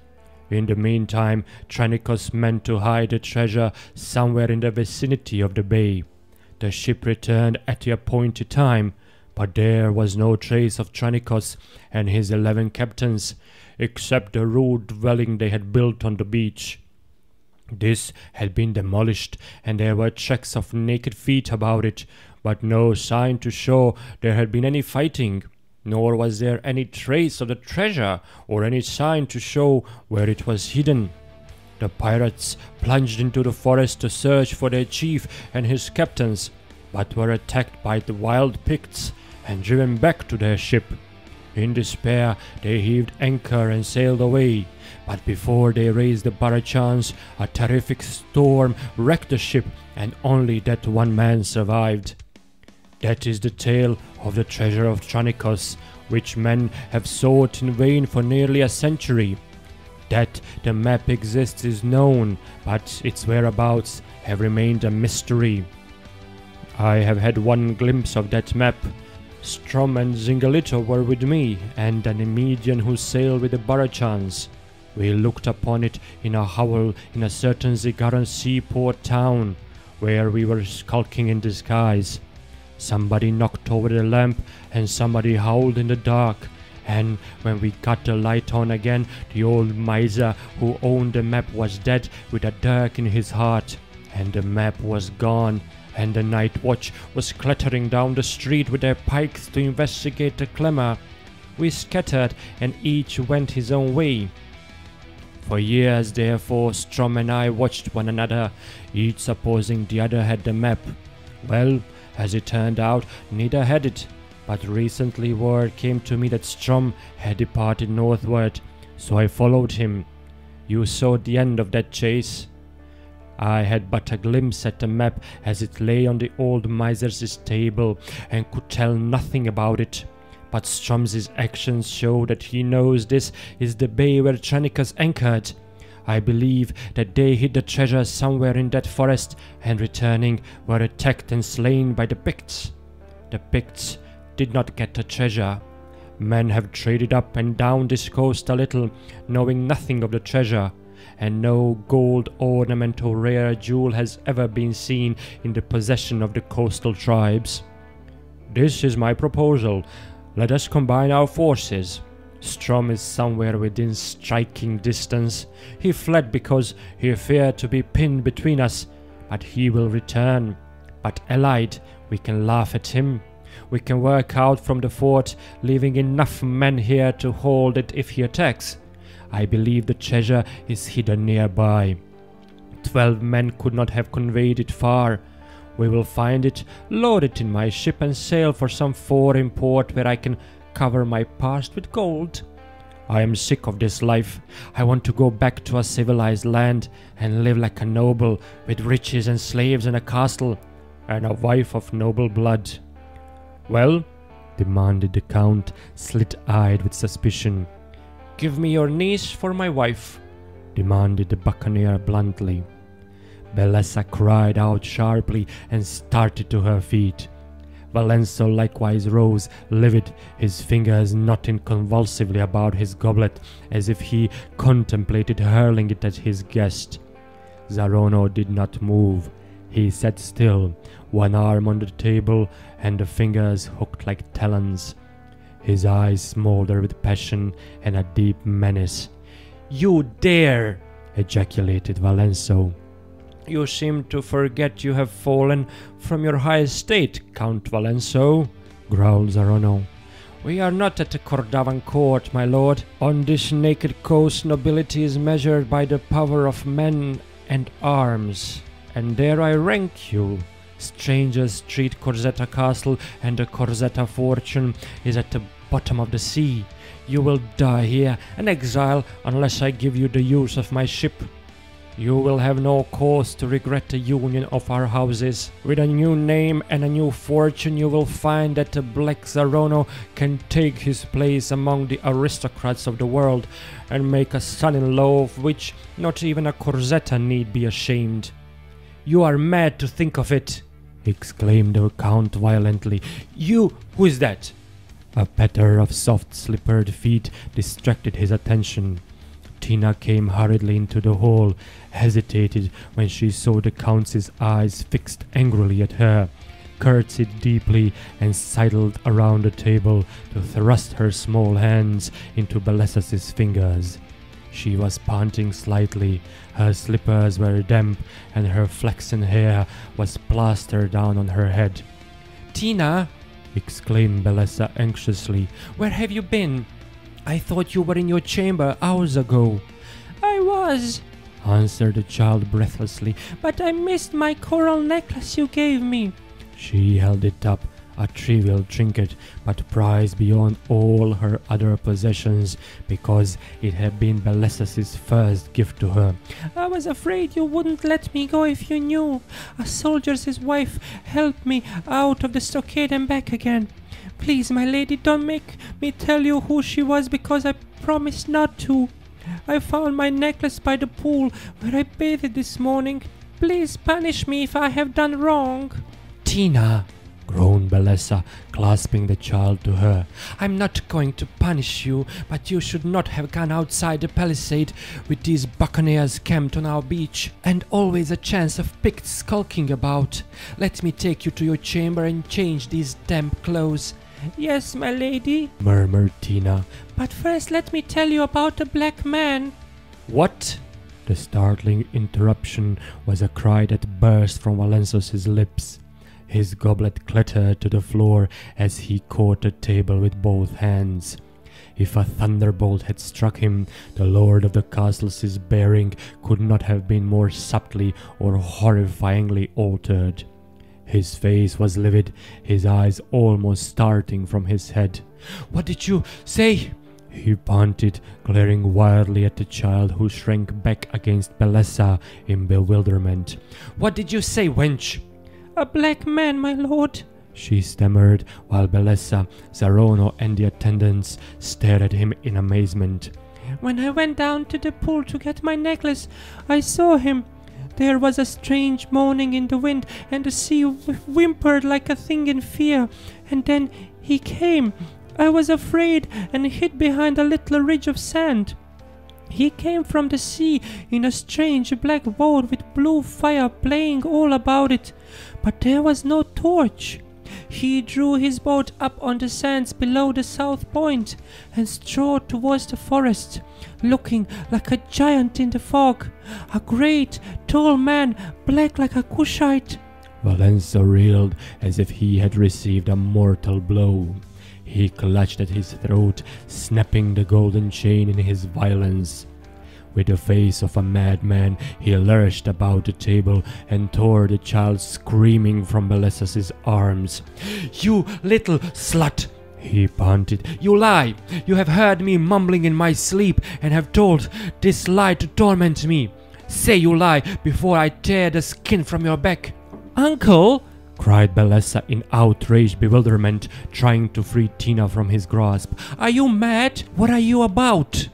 S2: In the meantime, Tranicos meant to hide the treasure somewhere in the vicinity of the bay. The ship returned at the appointed time, but there was no trace of Tranicos and his 11 captains, except the rude dwelling they had built on the beach. This had been demolished, and there were tracks of naked feet about it, but no sign to show there had been any fighting, nor was there any trace of the treasure or any sign to show where it was hidden. The pirates plunged into the forest to search for their chief and his captains, but were attacked by the wild Picts and driven back to their ship. In despair, they heaved anchor and sailed away, but before they raised the barachans, a terrific storm wrecked the ship, and only that one man survived. That is the tale of the Treasure of Tranicos, which men have sought in vain for nearly a century. That the map exists is known, but its whereabouts have remained a mystery. I have had one glimpse of that map. Strom and Zingalito were with me, and an Emedian who sailed with the barachans. We looked upon it in a hovel in a certain Zigaran seaport town, where we were skulking in disguise. Somebody knocked over the lamp, and somebody howled in the dark, and when we got the light on again, the old miser who owned the map was dead with a dirk in his heart, and the map was gone, and the night watch was clattering down the street with their pikes to investigate the clamour. We scattered, and each went his own way. For years, therefore, Strom and I watched one another, each supposing the other had the map. Well, as it turned out, neither had it, but recently word came to me that Strom had departed northward, so I followed him. You saw the end of that chase. I had but a glimpse at the map as it lay on the old miser's table, and could tell nothing about it. But Strom's actions show that he knows this is the bay where Tranicos anchored. I believe that they hid the treasure somewhere in that forest, and returning were attacked and slain by the Picts. The Picts did not get the treasure. Men have traded up and down this coast a little, knowing nothing of the treasure, and no gold ornament or rare jewel has ever been seen in the possession of the coastal tribes. This is my proposal. Let us combine our forces. Strom is somewhere within striking distance. He fled because he feared to be pinned between us, but he will return. But allied, we can laugh at him. We can work out from the fort, leaving enough men here to hold it if he attacks. I believe the treasure is hidden nearby. 12 men could not have conveyed it far. We will find it, load it in my ship, and sail for some foreign port where I can cover my past with gold. I am sick of this life. I want to go back to a civilized land and live like a noble, with riches and slaves and a castle, and a wife of noble blood. Well, demanded the Count, slit-eyed with suspicion. Give me your niece for my wife, demanded the buccaneer bluntly. Bellessa cried out sharply and started to her feet. Valenzo likewise rose, livid, his fingers knotting convulsively about his goblet, as if he contemplated hurling it at his guest. Zarono did not move. He sat still, one arm on the table, and the fingers hooked like talons. His eyes smoldered with passion and a deep menace. "You dare!" ejaculated Valenzo. "You seem to forget you have fallen from your high estate, Count Valenzo," growled Zarono. "We are not at a Cordovan court, my lord. On this naked coast, nobility is measured by the power of men and arms, and there I rank you. Strangers treat Corzetta Castle, and the Corzetta fortune is at the bottom of the sea. You will die here, an exile, unless I give you the use of my ship. You will have no cause to regret the union of our houses. With a new name and a new fortune, you will find that the Black Zarono can take his place among the aristocrats of the world, and make a son-in-law of which not even a Corzetta need be ashamed." "You are mad to think of it!" exclaimed the Count violently. "You! Who is that?" A patter of soft slippered feet distracted his attention. Tina came hurriedly into the hall, hesitated when she saw the Count's eyes fixed angrily at her,
S1: curtsied deeply and sidled around the table to thrust her small hands into Belessas's fingers. She was panting slightly, her slippers were damp, and her flaxen hair was plastered down on her head.
S3: "Tina!"
S1: exclaimed Belessa anxiously.
S3: "Where have you been? I thought you were in your chamber hours ago." "I was," answered the child breathlessly, "but I missed my coral necklace you gave me."
S1: She held it up, a trivial trinket, but prized beyond all her other possessions, because it had been Belessas's first gift to her.
S3: "I was afraid you wouldn't let me go if you knew. A soldier's wife helped me out of the stockade and back again. Please, my lady, don't make me tell you who she was, because I promised not to. I found my necklace by the pool where I bathed this morning. Please punish me if I have done wrong."
S1: "Tina!" groaned Belessa, clasping the child to her.
S3: "I'm not going to punish you, but you should not have gone outside the palisade with these buccaneers camped on our beach, and always a chance of Picts skulking about. Let me take you to your chamber and change these damp clothes." "Yes, my lady,"
S1: murmured Tina.
S3: "But first let me tell you about the black man."
S1: "What?" The startling interruption was a cry that burst from Valensos's lips. His goblet clattered to the floor as he caught the table with both hands. If a thunderbolt had struck him, the lord of the castle's bearing could not have been more subtly or horrifyingly altered. His face was livid, his eyes almost starting from his head.
S3: "What did you say?"
S1: he panted, glaring wildly at the child, who shrank back against Belessa in bewilderment.
S3: "What did you say, wench?" "A black man, my lord,"
S1: she stammered, while Belessa, Zarono, and the attendants stared at him in amazement.
S3: "When I went down to the pool to get my necklace, I saw him. There was a strange moaning in the wind, and the sea whimpered like a thing in fear. And then he came. I was afraid and hid behind a little ridge of sand. He came from the sea in a strange black boat with blue fire playing all about it, but there was no torch. He drew his boat up on the sands below the south point and strode towards the forest, looking like a giant in the fog, a great, tall man, black like a Cushite."
S1: Valenso reeled as if he had received a mortal blow. He clutched at his throat, snapping the golden chain in his violence. With the face of a madman, he lurched about the table and tore the child screaming from Belessas's arms.
S3: "You little slut!"
S1: he panted.
S3: "You lie! You have heard me mumbling in my sleep and have told this lie to torment me. Say you lie before I tear the skin from your back." "Uncle!"
S1: cried Belessa in outraged bewilderment, trying to free Tina from his grasp.
S3: "Are you mad? What are you about?"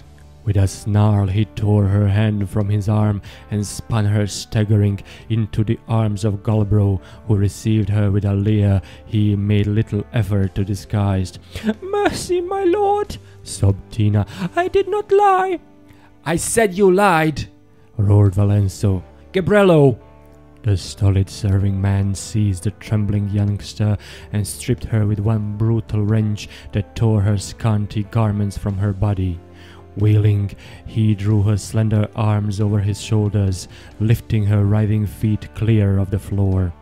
S1: With a snarl, he tore her hand from his arm and spun her staggering into the arms of Galbro, who received her with a leer he made little effort to disguise.
S3: "Mercy, my lord,"
S1: sobbed Tina.
S3: "I did not lie." "I said you lied,"
S1: roared Valenso.
S3: "Gabriello!"
S1: The stolid serving man seized the trembling youngster and stripped her with one brutal wrench that tore her scanty garments from her body. Wheeling, he drew her slender arms over his shoulders, lifting her writhing feet clear of the floor.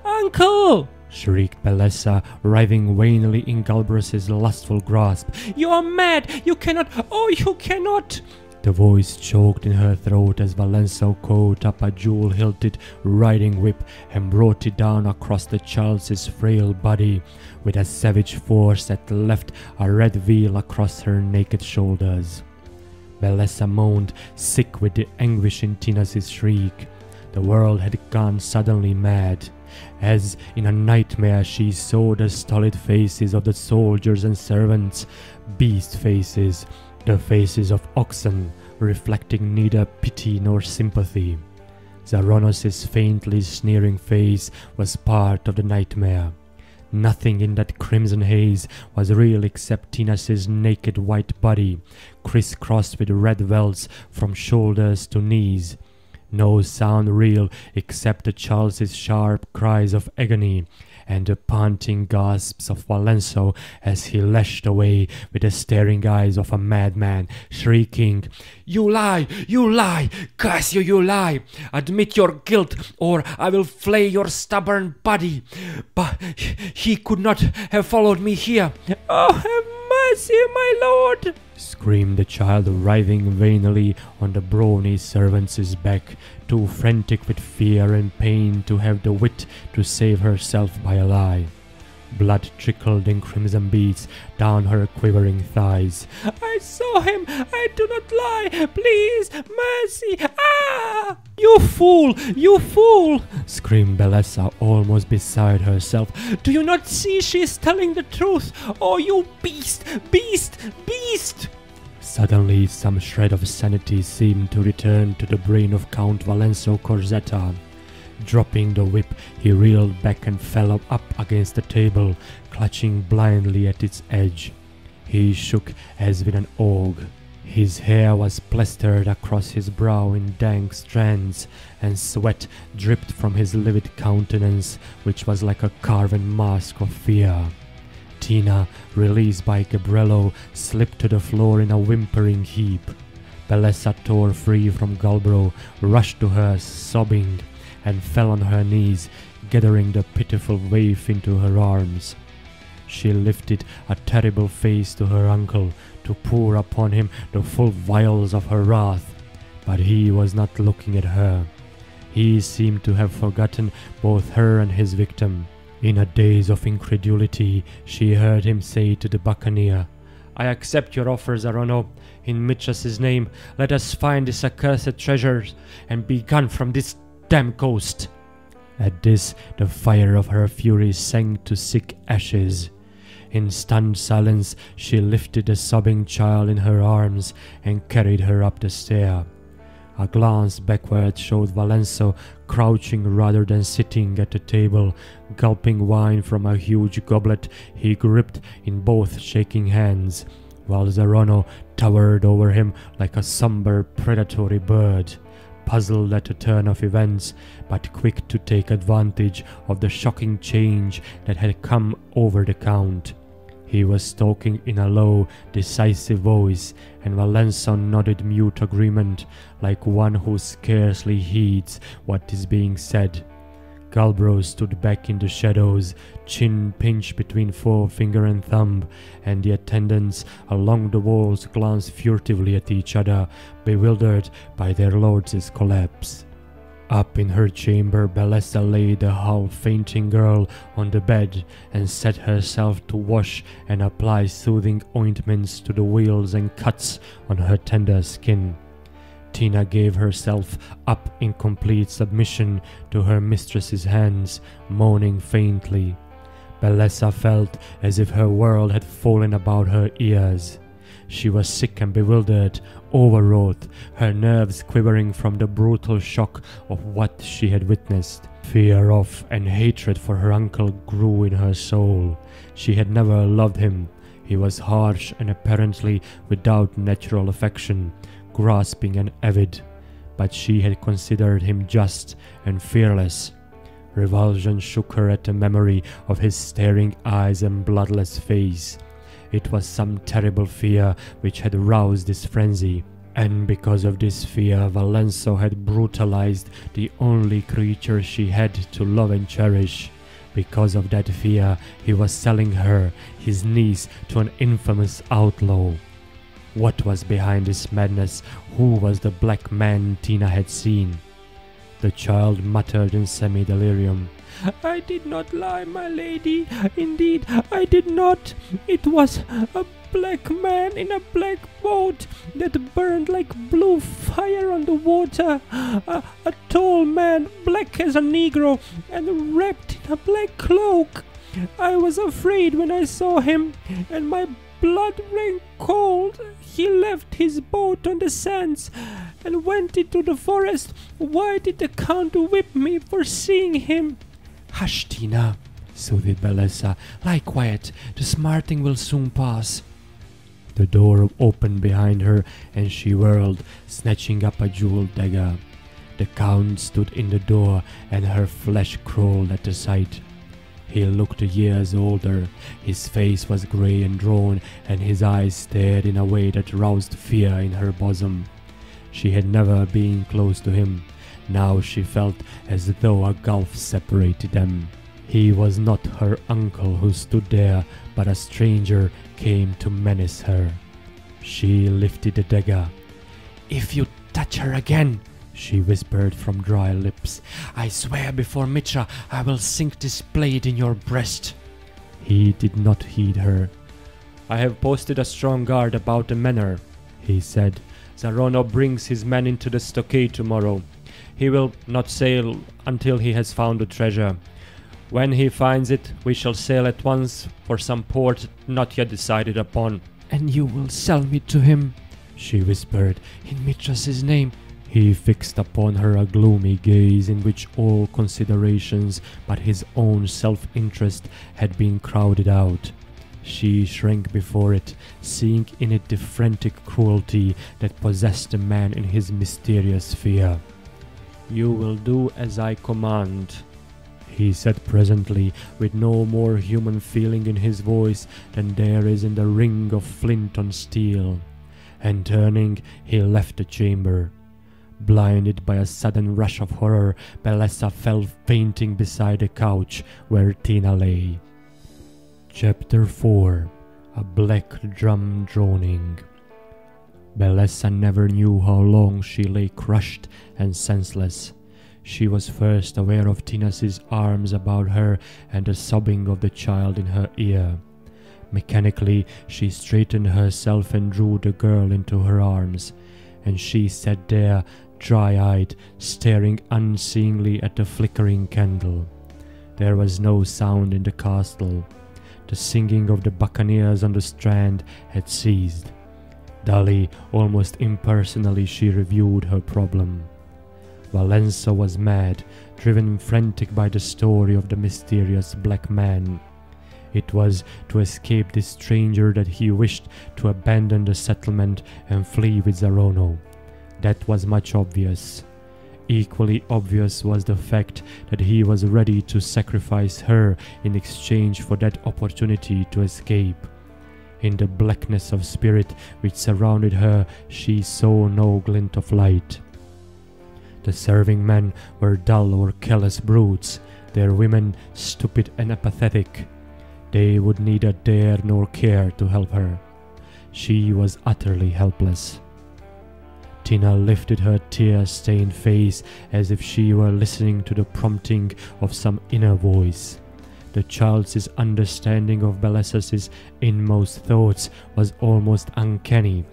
S3: "Uncle!"
S1: shrieked Belessa, writhing vainly in Galbrus's lustful grasp.
S3: "You are mad! You cannot! Oh, you cannot!"
S1: The voice choked in her throat as Valenso caught up a jewel-hilted riding whip and brought it down across the child's frail body with a savage force that left a red veil across her naked shoulders. Belessa moaned, sick with the anguish in Tina's shriek. The world had gone suddenly mad. As in a nightmare she saw the stolid faces of the soldiers and servants, beast faces, the faces of oxen, reflecting neither pity nor sympathy. Zaronos' faintly sneering face was part of the nightmare. Nothing in that crimson haze was real except Tina's naked white body, crisscrossed with red welts from shoulders to knees. No sound real except the child's sharp cries of agony, and the panting gasps of Valenso as he lashed away with the staring eyes of a madman, shrieking, "You lie! You lie! Curse you, you lie! Admit your guilt, or I will flay your stubborn body! But he could not have followed me here! Oh, have mercy, my lord!" screamed the child, writhing vainly on the brawny servant's back, too frantic with fear and pain to have the wit to save herself by a lie. Blood trickled in crimson beads down her quivering thighs. "I saw him! I do not lie! Please, mercy! Ah! You fool! You fool!" screamed Bellessa, almost beside herself. "Do you not see she is telling the truth? Oh, you beast! Beast! Beast!" Suddenly, some shred of sanity seemed to return to the brain of Count Valenso Corzetta. Dropping the whip, he reeled back and fell up against the table, clutching blindly at its edge. He shook as with an ague. His hair was plastered across his brow in dank strands, and sweat dripped from his livid countenance, which was like a carven mask of fear. Tina, released by Gabriello, slipped to the floor in a whimpering heap. Bellessa tore free from Galbro, rushed to her, sobbing, and fell on her knees, gathering the pitiful waif into her arms. She lifted a terrible face to her uncle to pour upon him the full vials of her wrath, but he was not looking at her. He seemed to have forgotten both her and his victim. In a daze of incredulity, she heard him say to the buccaneer, "I accept your offer, Zarono. In Mitras's name, let us find this accursed treasure and be gone from this damn coast." At this, the fire of her fury sank to sick ashes. In stunned silence, she lifted the sobbing child in her arms and carried her up the stair. A glance backward showed Valenso crouching rather than sitting at the table, gulping wine from a huge goblet he gripped in both shaking hands, while Zarono towered over him like a somber predatory bird, puzzled at the turn of events, but quick to take advantage of the shocking change that had come over the Count. He was talking in a low, decisive voice, and Valenso nodded mute agreement, like one who scarcely heeds what is being said. Galbro stood back in the shadows, chin pinched between forefinger and thumb, and the attendants along the walls glanced furtively at each other, bewildered by their lord's collapse. Up in her chamber, Bellessa laid the half-fainting girl on the bed and set herself to wash and apply soothing ointments to the weals and cuts on her tender skin. Tina gave herself up in complete submission to her mistress's hands, moaning faintly. Bellessa felt as if her world had fallen about her ears. She was sick and bewildered, overwrought, her nerves quivering from the brutal shock of what she had witnessed. Fear of and hatred for her uncle grew in her soul. She had never loved him. He was harsh and apparently without natural affection, grasping and avid, but she had considered him just and fearless. Revulsion shook her at the memory of his staring eyes and bloodless face. It was some terrible fear which had roused this frenzy, and because of this fear Valenso had brutalized the only creature she had to love and cherish. Because of that fear he was selling her, his niece, to an infamous outlaw. What was behind this madness? Who was the black man Tina had seen? The child muttered in semi-delirium. "I did not lie, my lady. Indeed, I did not. It was a black man in a black boat that burned like blue fire on the water. A tall man, black as a negro, and wrapped in a black cloak. I was afraid when I saw him, and my blood ran cold. He left his boat on the sands and went into the forest. Why did the Count whip me for seeing him?" "Hush, Tina," soothed Bellessa. "Lie quiet. The smarting will soon pass." The door opened behind her, and she whirled, snatching up a jeweled dagger. The Count stood in the door, and her flesh crawled at the sight. He looked years older. His face was grey and drawn, and his eyes stared in a way that roused fear in her bosom. She had never been close to him. Now she felt as though a gulf separated them. He was not her uncle who stood there, but a stranger came to menace her. She lifted the dagger. "If you touch her again," she whispered from dry lips, "I swear before Mitra I will sink this blade in your breast." He did not heed her.
S3: "I have posted a strong guard about the manor," he said. "Zarono brings his men into the stockade tomorrow. He will not sail until he has found the treasure. When he finds it, we shall sail at once for some port not yet decided upon."
S1: "And you will sell me to him," she whispered, "in Mitras's name." He fixed upon her a gloomy gaze in which all considerations but his own self-interest had been crowded out. She shrank before it, seeing in it the frantic cruelty that possessed the man in his mysterious fear.
S3: "You will do as I command,"
S1: he said presently, with no more human feeling in his voice than there is in the ring of flint on steel. And turning, he left the chamber. Blinded by a sudden rush of horror, Bellessa fell fainting beside the couch where Tina lay. Chapter 4. A Black Drum Droning. Bellessa never knew how long she lay crushed and senseless. She was first aware of Tina's arms about her and the sobbing of the child in her ear. Mechanically, she straightened herself and drew the girl into her arms, and she sat there, dry-eyed, staring unseeingly at the flickering candle. There was no sound in the castle. The singing of the buccaneers on the strand had ceased. Dully, almost impersonally, she reviewed her problem. Valenza was mad, driven frantic by the story of the mysterious black man. It was to escape this stranger that he wished to abandon the settlement and flee with Zarono. That was much obvious. Equally obvious was the fact that he was ready to sacrifice her in exchange for that opportunity to escape. In the blackness of spirit which surrounded her, she saw no glint of light. The serving men were dull or callous brutes, their women stupid and apathetic. They would neither dare nor care to help her. She was utterly helpless. Tina lifted her tear-stained face as if she were listening to the prompting of some inner voice. The child's understanding of Bellessa's inmost thoughts was almost uncanny,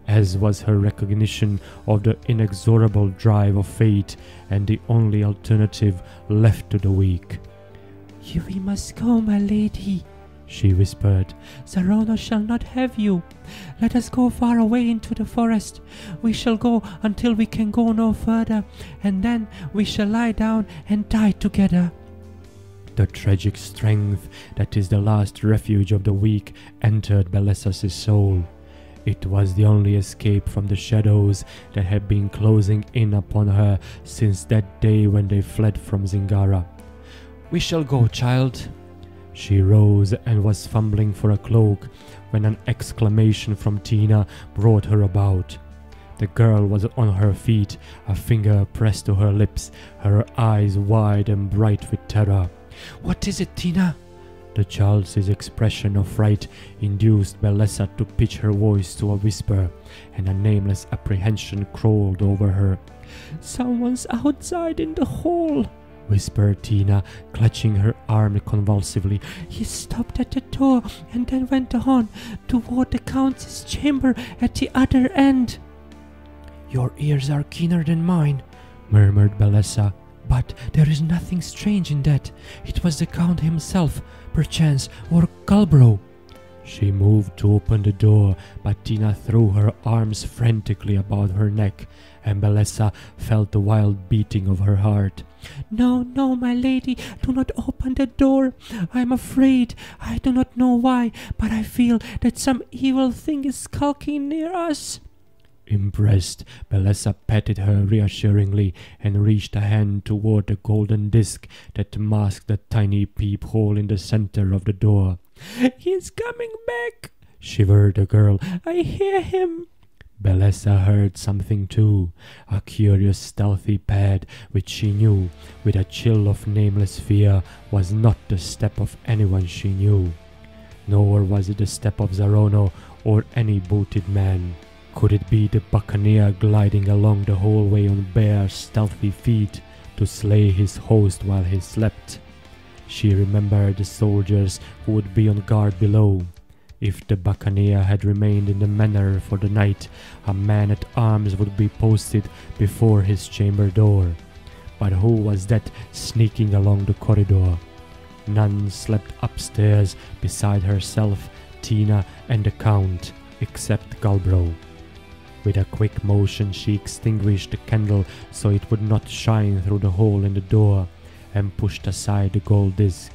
S1: as was her recognition of the inexorable drive of fate and the only alternative left to the weak.
S4: "We must go, my lady,"
S1: she whispered.
S4: "Zarono shall not have you. Let us go far away into the forest. We shall go until we can go no further, and then we shall lie down and die together."
S1: The tragic strength that is the last refuge of the weak entered Bellessa's soul. It was the only escape from the shadows that had been closing in upon her since that day when they fled from Zingara.
S4: "We shall go, child."
S1: She rose and was fumbling for a cloak when an exclamation from Tina brought her about. The girl was on her feet, a finger pressed to her lips, her eyes wide and bright with terror.
S4: "What is it, Tina?"
S1: The child's expression of fright induced Bellessa to pitch her voice to a whisper, and a nameless apprehension crawled over her.
S4: "Someone's outside in the hall,"
S1: whispered Tina, clutching her arm convulsively.
S4: "He stopped at the door and then went on toward the Count's chamber at the other end."
S1: "Your ears are keener than mine," murmured Bellessa. "But there is nothing strange in that. It was the Count himself, perchance, or Galbro." She moved to open the door, but Tina threw her arms frantically about her neck, and Bellessa felt the wild beating of her heart.
S4: No, no, my lady, do not open the door. I am afraid. I do not know why, but I feel that some evil thing is skulking near us."
S1: Impressed, Bellessa patted her reassuringly and reached a hand toward the golden disc that masked the tiny peephole in the center of the door.
S4: "He's coming back!"
S1: shivered the girl.
S4: "I hear him!"
S1: Bellessa heard something too, a curious stealthy pad which she knew, with a chill of nameless fear, was not the step of anyone she knew. Nor was it the step of Zarono or any booted man. Could it be the buccaneer gliding along the hallway on bare, stealthy feet to slay his host while he slept? She remembered the soldiers who would be on guard below. If the buccaneer had remained in the manor for the night, a man-at-arms would be posted before his chamber door. But who was that sneaking along the corridor? None slept upstairs beside herself, Tina, and the Count, except Galbro. With a quick motion she extinguished the candle so it would not shine through the hole in the door, and pushed aside the gold disc.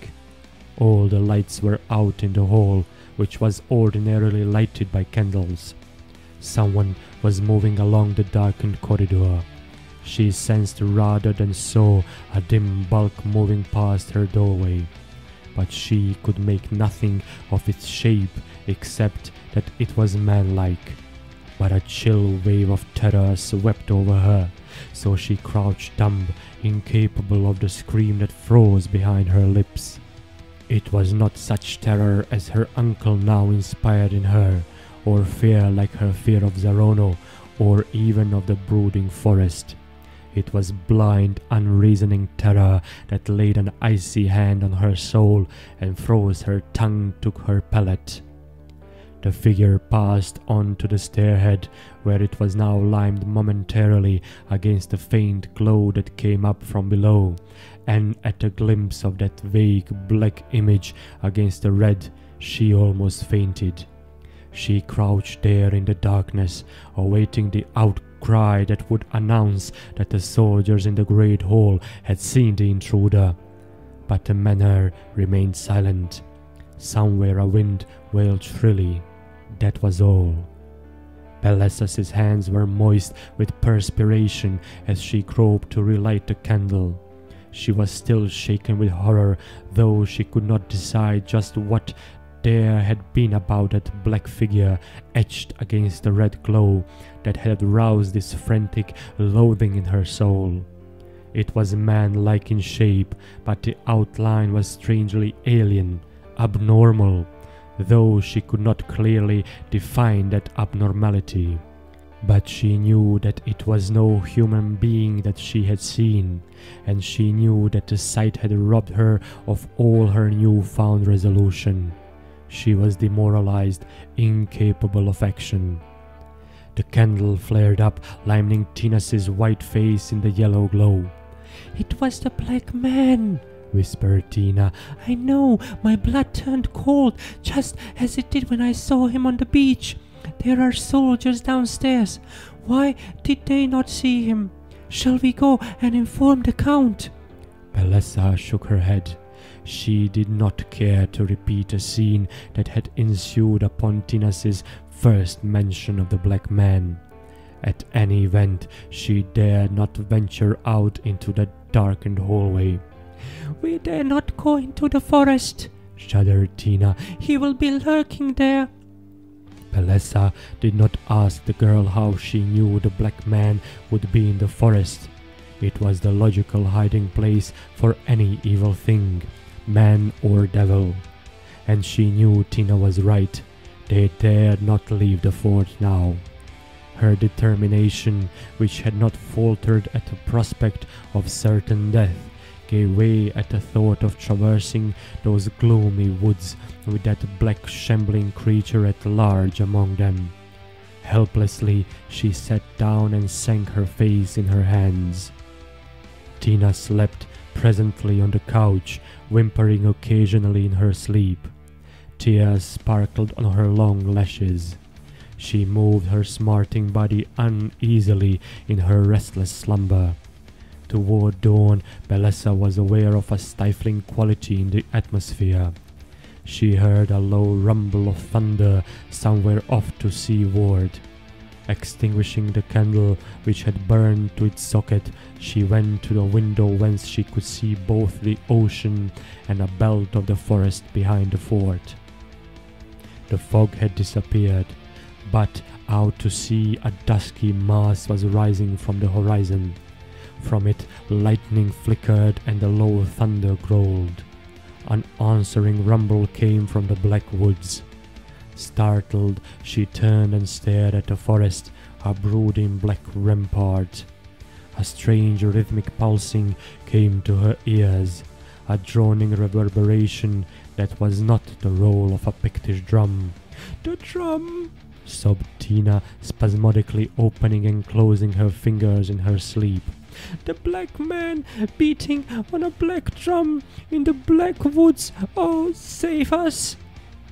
S1: All the lights were out in the hall, which was ordinarily lighted by candles. Someone was moving along the darkened corridor. She sensed rather than saw a dim bulk moving past her doorway, but she could make nothing of its shape except that it was manlike. But a chill wave of terror swept over her, so she crouched dumb, incapable of the scream that froze behind her lips. It was not such terror as her uncle now inspired in her, or fear like her fear of Zarono, or even of the brooding forest. It was blind, unreasoning terror that laid an icy hand on her soul and froze her tongue to her palate. The figure passed on to the stairhead, where it was now limned momentarily against the faint glow that came up from below, and at a glimpse of that vague black image against the red, she almost fainted. She crouched there in the darkness, awaiting the outcry that would announce that the soldiers in the great hall had seen the intruder. But the manor remained silent. Somewhere a wind wailed shrilly. That was all. Bellessa's hands were moist with perspiration as she groped to relight the candle. She was still shaken with horror, though she could not decide just what there had been about that black figure etched against the red glow that had roused this frantic loathing in her soul. It was man-like in shape, but the outline was strangely alien, abnormal, though she could not clearly define that abnormality. But she knew that it was no human being that she had seen, and she knew that the sight had robbed her of all her newfound resolution. She was demoralized, incapable of action. The candle flared up, limning Tinas's white face in the yellow glow.
S4: "It was the black man,"
S1: whispered Tina.
S4: "I know, my blood turned cold, just as it did when I saw him on the beach. There are soldiers downstairs. Why did they not see him? Shall we go and inform the Count?"
S1: Bellessa shook her head. She did not care to repeat a scene that had ensued upon Tinas's first mention of the black man. At any event, she dared not venture out into the darkened hallway.
S4: "We dare not go into the forest,"
S1: shuddered Tina.
S4: "He will be lurking there."
S1: Bellessa did not ask the girl how she knew the black man would be in the forest. It was the logical hiding place for any evil thing, man or devil. And she knew Tina was right. They dared not leave the fort now. Her determination, which had not faltered at the prospect of certain death, gave way at the thought of traversing those gloomy woods with that black shambling creature at large among them. Helplessly she sat down and sank her face in her hands. Tina slept presently on the couch, whimpering occasionally in her sleep. Tears sparkled on her long lashes. She moved her smarting body uneasily in her restless slumber. Toward dawn, Bellessa was aware of a stifling quality in the atmosphere. She heard a low rumble of thunder somewhere off to seaward. Extinguishing the candle which had burned to its socket, she went to the window whence she could see both the ocean and a belt of the forest behind the fort. The fog had disappeared, but out to sea a dusky mass was rising from the horizon. From it lightning flickered and the low thunder growled. An answering rumble came from the black woods. Startled, she turned and stared at the forest, a brooding black rampart. A strange rhythmic pulsing came to her ears, a droning reverberation that was not the roll of a Pictish drum. "The drum!" sobbed Tina, spasmodically opening and closing her fingers in her sleep. "The black man beating on a black drum in the black woods! Oh, save us!"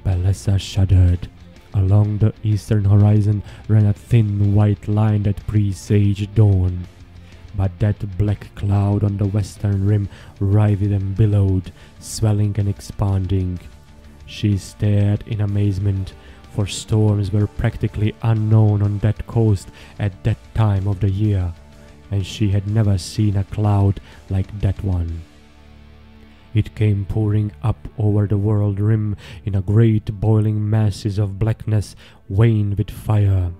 S1: Bellessa shuddered. Along the eastern horizon ran a thin white line that presaged dawn. But that black cloud on the western rim writhed and billowed, swelling and expanding. She stared in amazement, for storms were practically unknown on that coast at that time of the year, and she had never seen a cloud like that one. It came pouring up over the world rim in a great boiling masses of blackness veined with fire.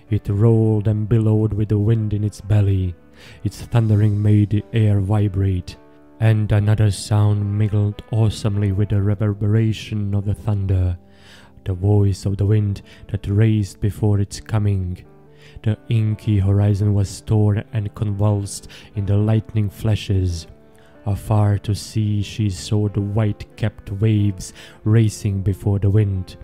S1: It rolled and billowed with the wind in its belly. Its thundering made the air vibrate, and another sound mingled awesomely with the reverberation of the thunder, the voice of the wind that raced before its coming. The inky horizon was torn and convulsed in the lightning flashes. Afar to sea she saw the white-capped waves racing before the wind.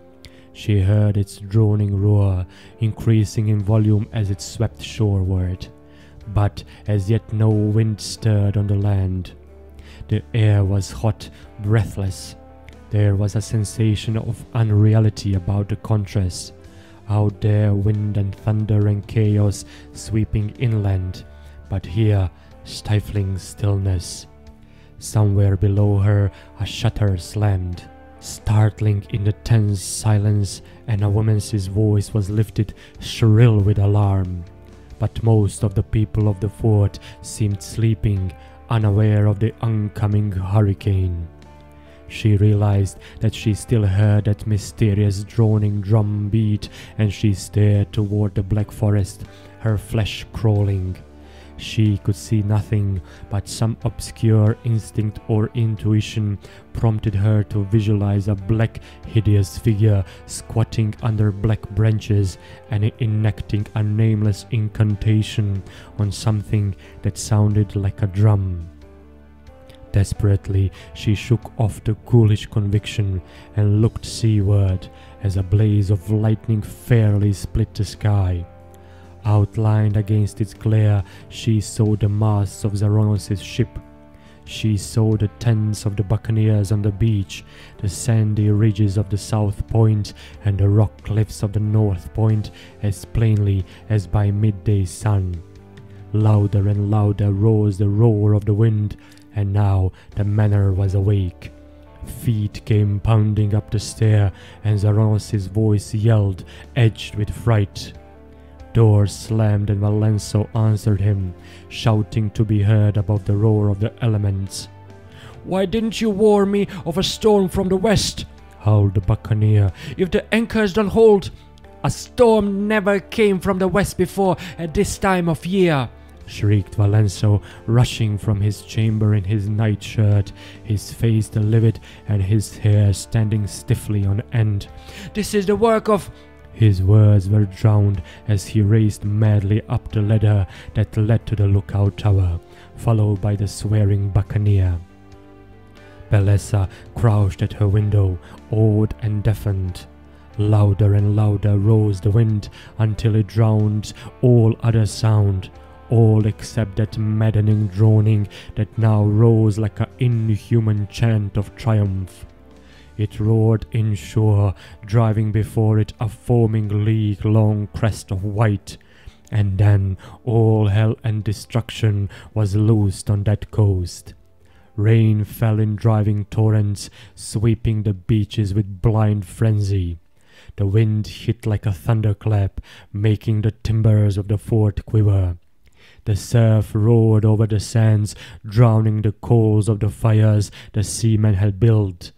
S1: She heard its droning roar, increasing in volume as it swept shoreward. But as yet no wind stirred on the land. The air was hot, breathless. There was a sensation of unreality about the contrast. Out there wind and thunder and chaos sweeping inland, but here stifling stillness. Somewhere below her a shutter slammed, startling in the tense silence, and a woman's voice was lifted shrill with alarm. But most of the people of the fort seemed sleeping, unaware of the oncoming hurricane. She realized that she still heard that mysterious droning drum beat, and she stared toward the black forest, her flesh crawling. She could see nothing, but some obscure instinct or intuition prompted her to visualize a black, hideous figure squatting under black branches and enacting a nameless incantation on something that sounded like a drum. Desperately, she shook off the ghoulish conviction and looked seaward as a blaze of lightning fairly split the sky. Outlined against its glare, she saw the masts of Zaranos' ship. She saw the tents of the buccaneers on the beach, the sandy ridges of the south point, and the rock cliffs of the north point as plainly as by midday sun. Louder and louder rose the roar of the wind, and now the manor was awake. Feet came pounding up the stair, and Zaranos' voice yelled, edged with fright. Doors slammed and Valenzo answered him, shouting to be heard above the roar of the elements.
S3: "Why didn't you warn me of a storm from the west?"
S1: howled the buccaneer.
S3: "If the anchors don't hold, a storm never came from the west before at this time of year,"
S1: shrieked Valenzo, rushing from his chamber in his nightshirt, his face livid and his hair standing stiffly on end.
S3: "This is the work of—"
S1: His words were drowned as he raced madly up the ladder that led to the lookout tower, followed by the swearing buccaneer. Bellessa crouched at her window, awed and deafened. Louder and louder rose the wind until it drowned all other sound, all except that maddening droning that now rose like an inhuman chant of triumph. It roared inshore, driving before it a foaming league-long crest of white, and then all hell and destruction was loosed on that coast. Rain fell in driving torrents, sweeping the beaches with blind frenzy. The wind hit like a thunderclap, making the timbers of the fort quiver. The surf roared over the sands, drowning the coals of the fires the seamen had built.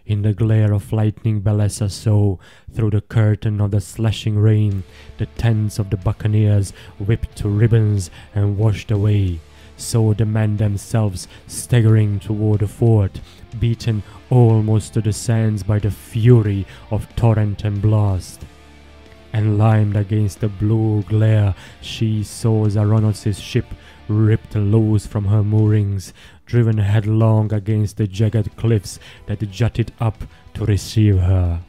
S1: In the glare of lightning Balessa saw, through the curtain of the slashing rain, the tents of the buccaneers whipped to ribbons and washed away. Saw the men themselves staggering toward the fort, beaten almost to the sands by the fury of torrent and blast. And limned against the blue glare, she saw Zaranos' ship ripped loose from her moorings, driven headlong against the jagged cliffs that jutted up to receive her.